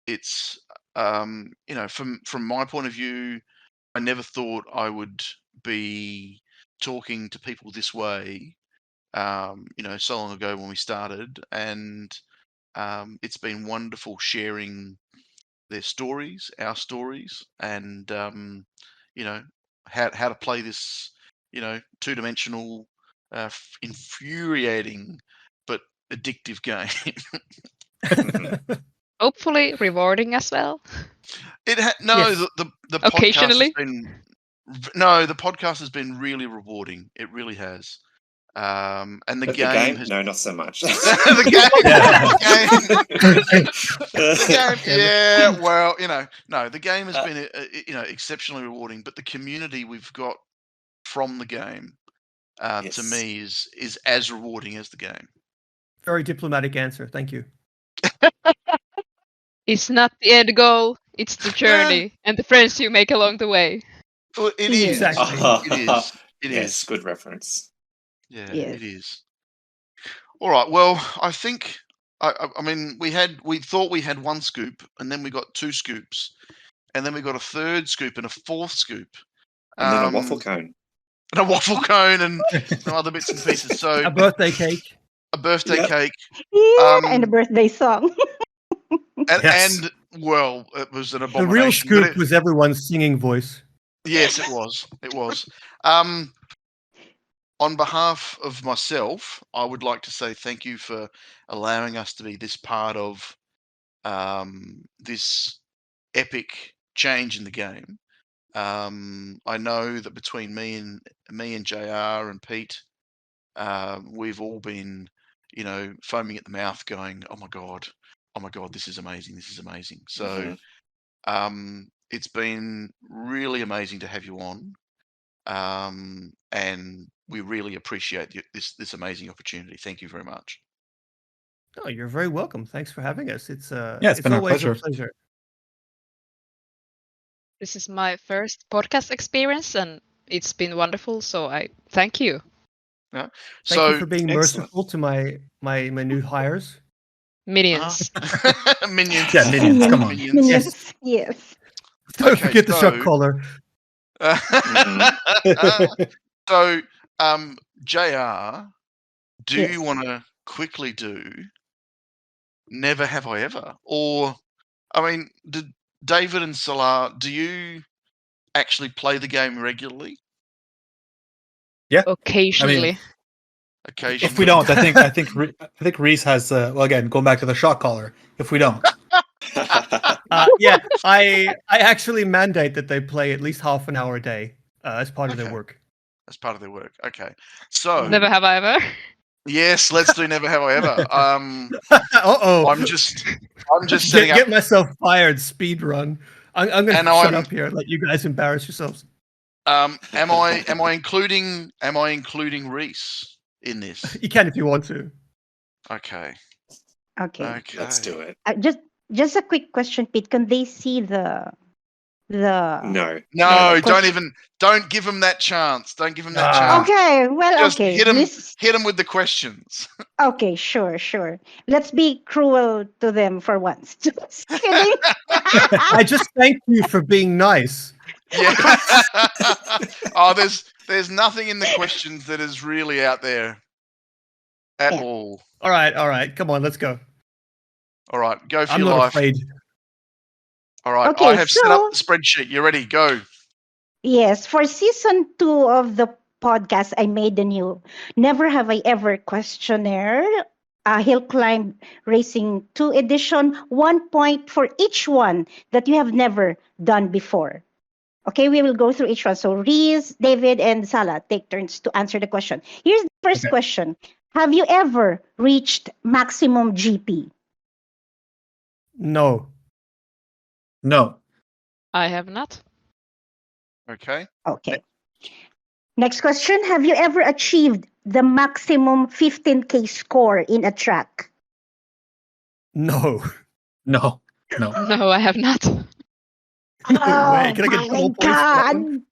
it's from my point of view, I never thought I would be talking to people this way. So long ago when we started, and it's been wonderful sharing their stories, our stories, and how to play this two-dimensional, infuriating but addictive game. Hopefully rewarding as well. Yes. The Occasionally. the podcast has been really rewarding. It really has. And the game has... No, not so much. the game has been exceptionally rewarding, but the community we've got from the game to me is as rewarding as the game. Very diplomatic answer. Thank you. It's not the end goal, it's the journey and the friends you make along the way. Well, it is. Exactly. It yes, is. good reference. Yeah, Yes. it is. All right. Well, I think I mean we thought we had one scoop, and then we got two scoops, and then we got a third scoop and a fourth scoop, And then a waffle cone. and a waffle cone, and some other bits and pieces. So A birthday cake. a birthday cake, Yeah, and a birthday song. and well, it was an The abomination. real but scoop was everyone's singing voice. Yes, it was. It was. On behalf of myself, I would like to say thank you for allowing us to be this part of this epic change in the game. I know that between me and JR and Pete, we've all been, foaming at the mouth, going, "Oh my god, this is amazing! This is amazing!" So, it's been really amazing to have you on, and we really appreciate this amazing opportunity. Thank you very much. Oh, you're very welcome. Thanks for having us. It's it's been our always pleasure. a pleasure. This is my first podcast experience and it's been wonderful, so I thank you. Thank So you for being merciful to my new hires. Minions. Minions. Yeah, minions. Come on. Yes. Yes. Don't Okay, forget the so- shot caller. So, JR, do Yes. you want to quickly do Never Have I Ever? Or, I mean, did David and Salla, do you actually play the game regularly? Occasionally. Occasionally. If we don't, I think Rhys has. Well, again, going back to the shot caller. If we don't, Yeah, I actually mandate that they play at least half an hour a day as part of their Okay. work. As part of their work. Okay. So, Never have I ever. yes, let's do Never Have I Ever. Uh-oh. I'm just setting Get up. myself fired. Speed run. I'm going to And shut I'm- up here and let you guys embarrass yourselves. Am I including Rhys in this? You can if you want to. Okay. Okay. Let's do it. Just a quick question, Pete. Can they see the? No. No, Question- don't give him that chance. Don't give him that Ah. chance. Okay. Well, Just okay. hit him with the questions. Okay. Sure. Let's be cruel to them for once. Just kidding. I just thank you for being nice. Yeah. Oh, there's nothing in the questions that is really out there at Yeah. all. All right. Come on, let's go. All right, go for I'm your not life. afraid. All right, Okay, I have set up so- the spreadsheet. You ready? Go. Yes, for season 2 of the podcast, I made a new Never Have I Ever questionnaire, HillClimb Racing 2 edition, 1 point for each one that you have never done before. Okay, we will go through each one. So Rhys, David, and Salla take turns to answer the question. Here's the first Okay. question. Have you ever reached maximum GP? No. no. I have not. Okay. Okay. Next question. Have you ever achieved the maximum 15K score in a track? No. No. No, I have not. No way. Can I get Oh double my points for that God. one?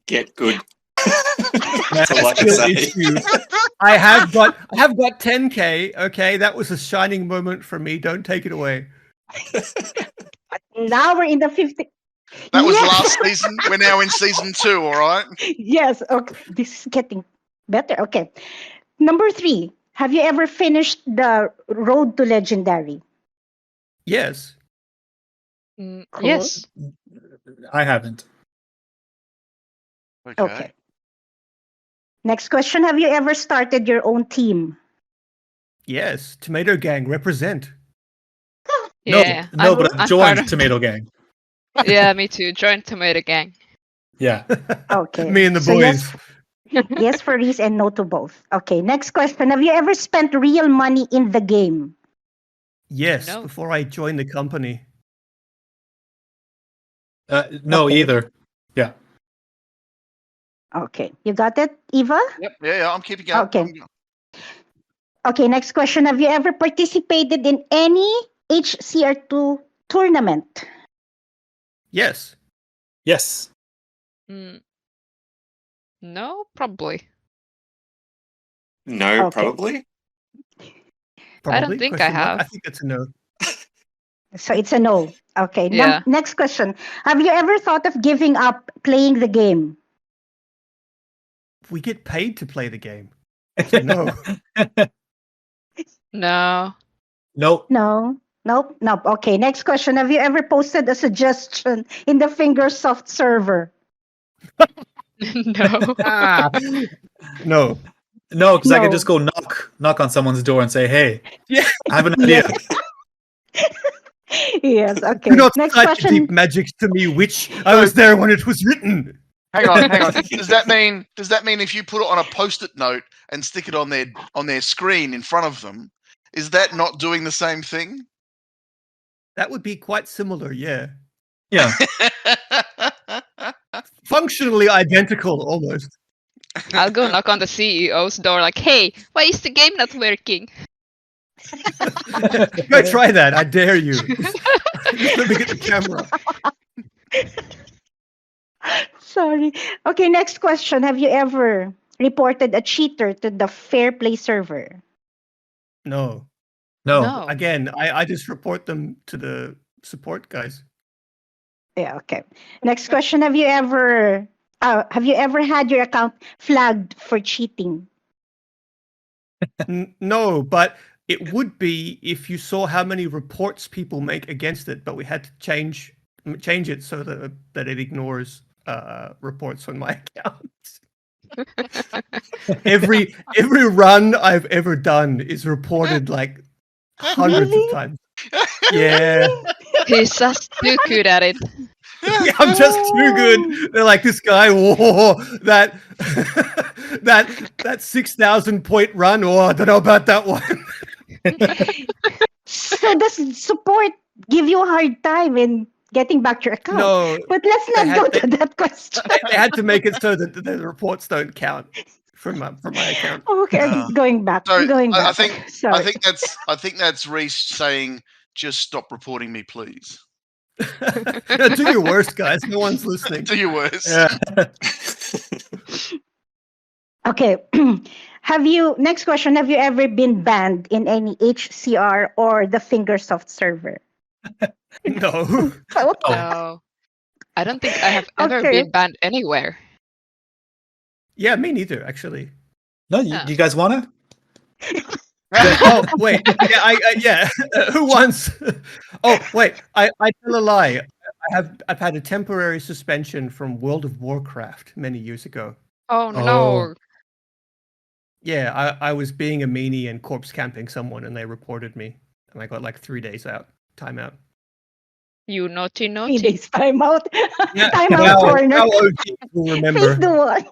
Get good. That's all I can Skill say. issue. I have got 10K. Okay, that was a shining moment for me. Don't take it away. Now we're in the 50. That was Yes! last season. We're now in season 2. All right. Yes. Okay. This is getting better. Okay. Number 3. Have you ever finished the Road to Legendary? Yes. Cool. Yes. I haven't. Okay. Okay. Next question. Have you ever started your own team? Yes, Tomato Gang represent. Yeah, no, but I've I'm part joined of. Tomato Gang. Yeah, me too. Join Tomato Gang. Yeah. Okay. Me and the So boys. yes for Rhys and no to both. Okay, next question. Have you ever spent real money in the game? Yes, No. before I joined the company. No, Okay. either. Yeah. Okay, you got it, Eva? Yep. Yeah, I'm keeping going. Okay. Okay, next question. Have you ever participated in any HCR2 tournament? Yes. Yes. Mm. No, probably. No, Okay. probably. Probably? I don't think I Question mark? have. I think that's a no. So it's a no. Okay. Yeah. Next question. Have you ever thought of giving up playing the game? We get paid to play the game. So no. No. Nope. No. Nope. Nope. Okay. Next question. Have you ever posted a suggestion in the Fingersoft server? No. Ah, no. No, because I could No. just go knock on someone's door and say, "Hey, Yeah. I have an idea." Yes. Yes. Okay. Do not Next cite the question. deep magics to me, witch. I was there when it was written. Hang on. Does that mean if you put it on a post-it note and stick it on their screen in front of them, is that not doing the same thing? That would be quite similar, yeah. Yeah. Functionally identical, almost. I'll go knock on the CEO's door like, hey, why is the game not working? Go try that. I dare you. Just let me get the camera. Sorry. Okay. Next question. Have you ever reported a cheater to the Fair Play server? No. No. Again, I just report them to the support guys. Yeah. Okay. Next question. Have you ever had your account flagged for cheating? No, but it would be if you saw how many reports people make against it, but we had to change it so that it ignores reports on my account. Every run I've ever done is reported like hundreds Really? of times. Yeah. He's just too good at it. Yeah, I'm just too good. They're like, this guy, whoa, that 6,000 point run. Oh, I don't know about that one. So does support give you a hard time in getting back your account? No, But let's not go to that question. they had to make it so that the reports don't count from my account. Okay, going back. So Going back. I think Sorry. that's Rhys saying, just stop reporting me, please. No, do your worst, guys. No one's listening. Do your worst. Yeah. Okay. Next question, have you ever been banned in any HCR or the Fingersoft server? No. Oh, No. I don't think I have ever Okay. been banned anywhere. Yeah, me neither, actually. No, you guys want to? Oh, wait. Yeah, who wants? Oh, wait. I tell a lie. I've had a temporary suspension from World of Warcraft many years ago. Oh no. Oh. Yeah, I was being a meanie and corpse camping someone, and they reported me, and I got like 3 days out, timeout. You naughty 3 naughty. days timeout. Yeah, Timeout corner. Now OG will remember. Face the one.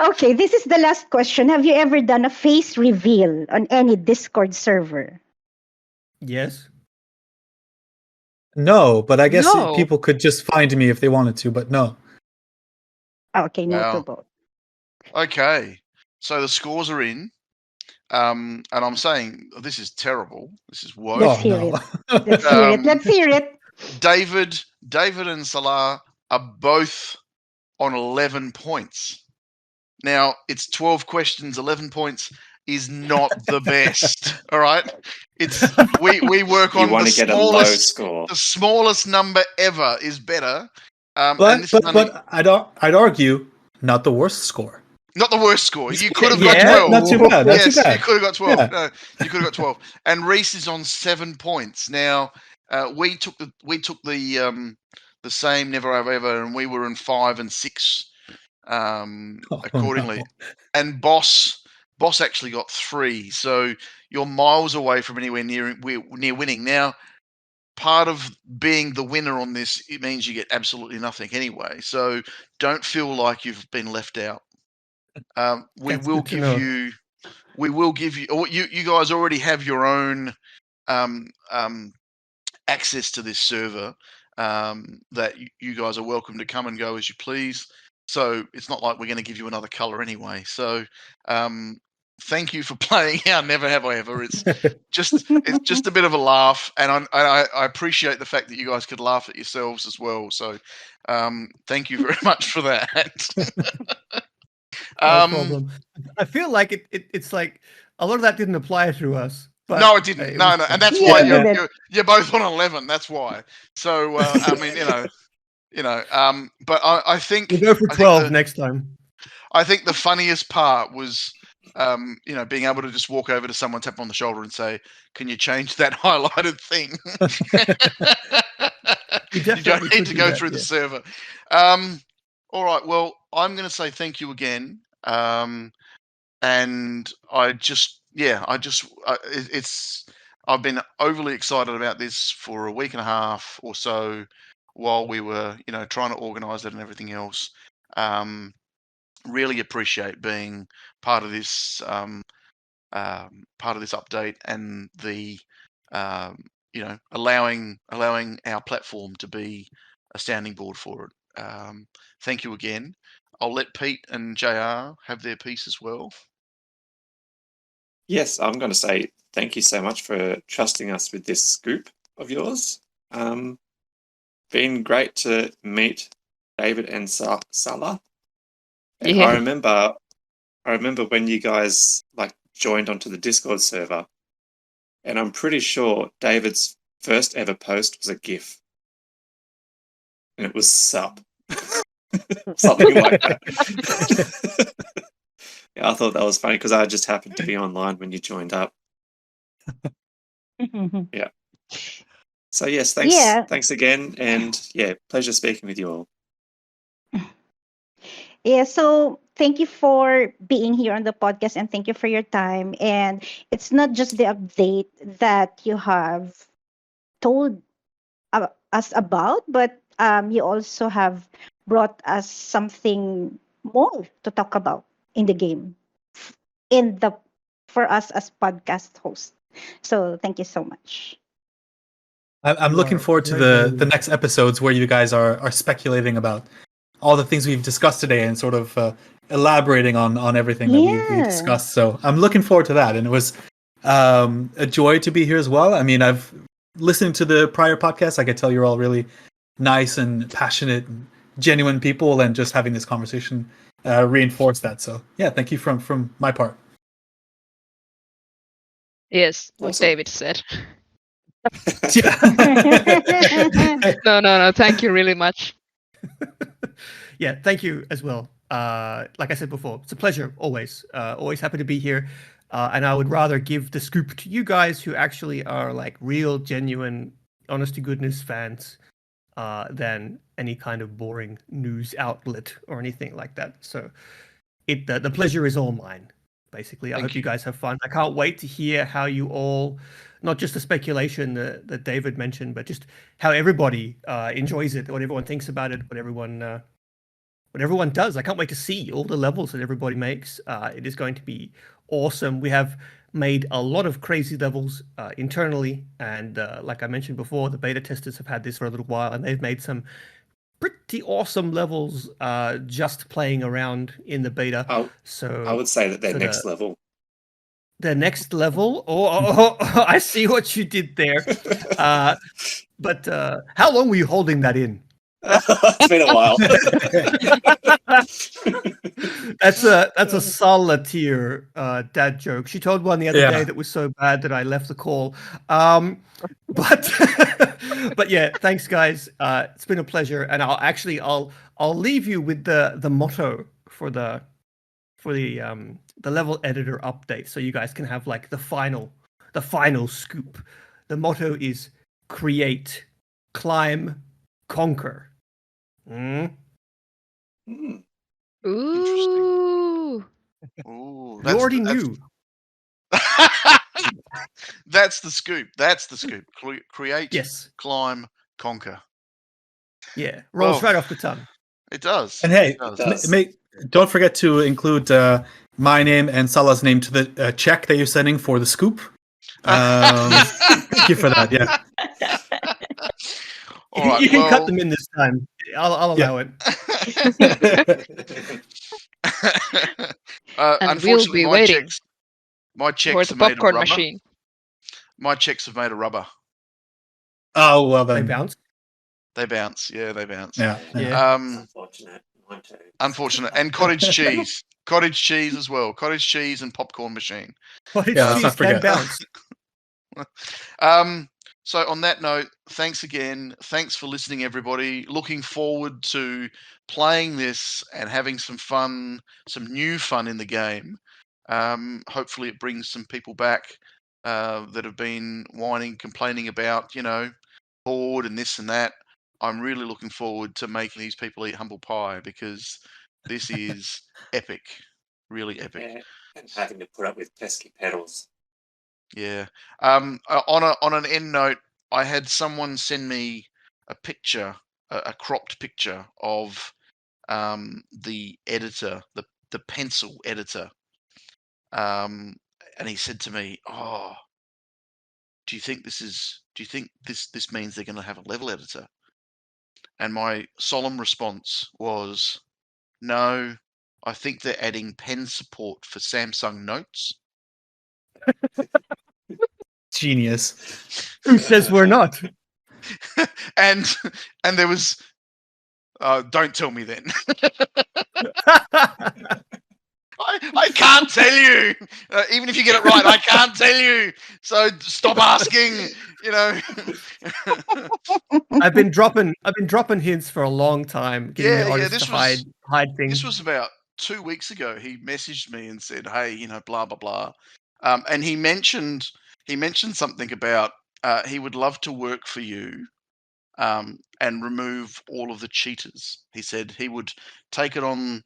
Okay, this is the last question. Have you ever done a face reveal on any Discord server? Yes. No, but I guess No. people could just find me if they wanted to, but no. Okay, no to Wow. both. Okay, so the scores are in, and I'm saying this is terrible. This is woeful. Let's hear no. it. Let's hear it. Let's hear it. David and Salah are both on 11 points. Now, it's 12 questions, 11 points is not the best. All right? It's we work You on want the to get a low smallest score. the smallest number ever is better. And But this is only, I'd argue not the worst score. not the worst score. You could have Yeah, got 12. Not too bad. Not Yes, too you bad. could have got 12. Yeah. No, you could have got 12. And Rhys is on 7 points. Now, we took the same never have ever, and we were in 5 and 6 accordingly. No. And Boss actually got 3, so you're miles away from anywhere near winning. Now, part of being the winner on this, it means you get absolutely nothing anyway. So don't feel like you've been left out. We That's will good to give know. you. We will give you. Or you guys already have your own access to this server. That you guys are welcome to come and go as you please. So it's not like we're going to give you another color anyway. So thank you for playing our Never Have I Ever. It's just a bit of a laugh, and I appreciate the fact that you guys could laugh at yourselves as well. So thank you very much for that. No problem. I feel like it's like a lot of that didn't apply to us. But no, it didn't. it No, was and fun. that's Yeah, why it didn't. you're both on 11. That's why. So I mean, but I think We'll go for I think 12 next time. I think the funniest part was, being able to just walk over to someone, tap on the shoulder, and say, "Can you change that highlighted thing?" You You don't definitely need could to do go that, through the yeah. server. All right. Well, I'm going to say thank you again. And I've been overly excited about this for a week and a half or so while we were, trying to organise it and everything else. Really appreciate being part of this update and the allowing our platform to be a sounding board for it. Thank you again. I'll let Pete and JR have their piece as well. Yes, I'm going to say thank you so much for trusting us with this scoop of yours. Been great to meet David and Salla. And Yeah. I remember when you guys joined onto the Discord server, and I'm pretty sure David's first ever post was a GIF, and it was sup, something like that. Yeah, I thought that was funny because I just happened to be online when you joined up. Yeah. So yes, thanks, Yeah. thanks again, and yeah, pleasure speaking with you all. Yeah, so thank you for being here on the podcast and thank you for your time. And it's not just the update that you have told us about, but you also have brought us something more to talk about in the game in the for us as podcast hosts. So thank you so much. I'm You looking are forward to very, very the next episodes where you guys are speculating about all the things we've discussed today and sort of elaborating on everything that we Yeah. discussed. So I'm looking forward to that, and it was a joy to be here as well. I mean, I've listened to the prior podcasts. I could tell you're all really nice and passionate, and genuine people, and just having this conversation reinforced that. So yeah, thank you from my part. Yes, like Awesome. David said. Yeah. No. Thank you really much. Yeah, thank you as well. Like I said before, it's a pleasure always. Always happy to be here. And I would rather give the scoop to you guys who actually are like real, genuine, honest to goodness fans than any kind of boring news outlet or anything like that. So the pleasure is all mine, basically. I hope you guys have fun. I can't wait to hear how you all, not just the speculation that David mentioned, but just how everybody enjoys it, what everyone thinks about it, what everyone does. I can't wait to see all the levels that everybody makes. It is going to be awesome. We have made a lot of crazy levels internally, and like I mentioned before, the beta testers have had this for a little while, and they've made some pretty awesome levels just playing around in the beta. I would say that they're next level. The next level? Oh, I see what you did there. But how long were you holding that in? It's been a while. That's a Salla tier dad joke. She told one the other day that was so bad that I left the call. But but yeah, thanks guys. It's been a pleasure, and I'll leave you with the motto for the level editor update, so you guys can have like the final scoop. The motto is create, climb, conquer. Ooh. Ooh, You already knew. That's the scoop. That's the scoop. Create, Yes. climb, conquer. Yeah. Rolls Well, right off the tongue. It does. And hey, It does. does. don't forget to include my name and Sala's name to the check that you're sending for the scoop. Thank you for that. Yeah. All right. You can cut Well, them in this time. I'll Yeah. allow it. And we'll unfortunately, be waiting my for checks the are made of popcorn rubber. machine. My checks are made of rubber. Oh well They then. bounce. They bounce. Yeah, they bounce. Yeah. Yeah. Unfortunate. Mine too. Unfortunate. And cottage cheese. Cottage cheese as well. Cottage cheese and popcorn machine. Cottage Yeah, let's not cheese can forget. bounce. So on that note, thanks again. Thanks for listening, everybody. Looking forward to playing this and having some fun, some new fun in the game. Hopefully it brings some people back that have been whining, complaining about, bored and this and that. I'm really looking forward to making these people eat humble pie because this is epic. Really epic. Yeah, and having to put up with pesky pedals. Yeah. On an end note, I had someone send me a picture, a cropped picture of the editor, the pencil editor. And he said to me, "Oh, do you think this means they're going to have a level editor?" And my solemn response was, "No, I think they're adding pen support for Samsung Notes." Genius. Who says we're not? and there was don't tell me then. I can't tell you. Even if you get it right, I can't tell you. So stop asking. I've been dropping hints for a long time, getting the artists to hide things. This was about 2 weeks ago. He messaged me and said, "Hey, blah blah blah," and he mentioned something about he would love to work for you and remove all of the cheaters. He said he would take it on.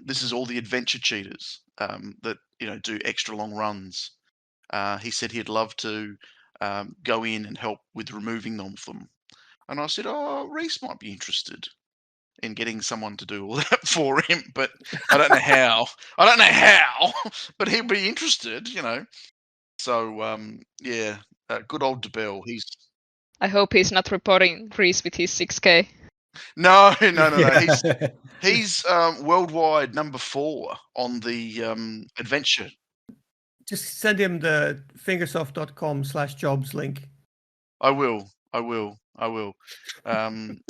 This is all the adventure cheaters that do extra long runs. He said he'd love to go in and help with removing them from them. And I said, "Oh, Rhys might be interested in getting someone to do all that for him, but I don't know how. But he'd be interested, So yeah, good old DeBell. I hope he's not reporting Rhys with his 6K. No. Yeah. He's worldwide number 4 on the adventure. Just send him the fingersoft.com/jobs link. I will.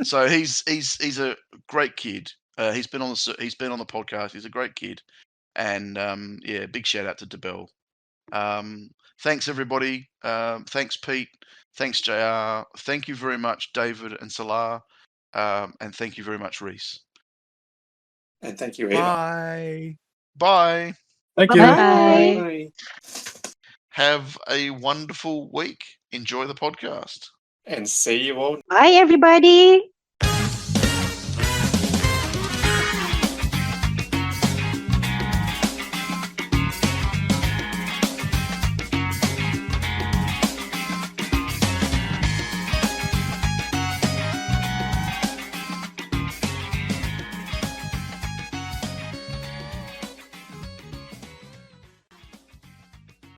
So he's a great kid. He's been on the podcast. He's a great kid, and yeah, big shout out to DeBell. Thanks everybody. Thanks Pete. Thanks JR. Thank you very much David and Salah. And thank you very much Rhys. And thank you, Eva. Bye. Bye. Thank you. Bye. Bye. Have a wonderful week. Enjoy the podcast. And see you all Bye, everybody.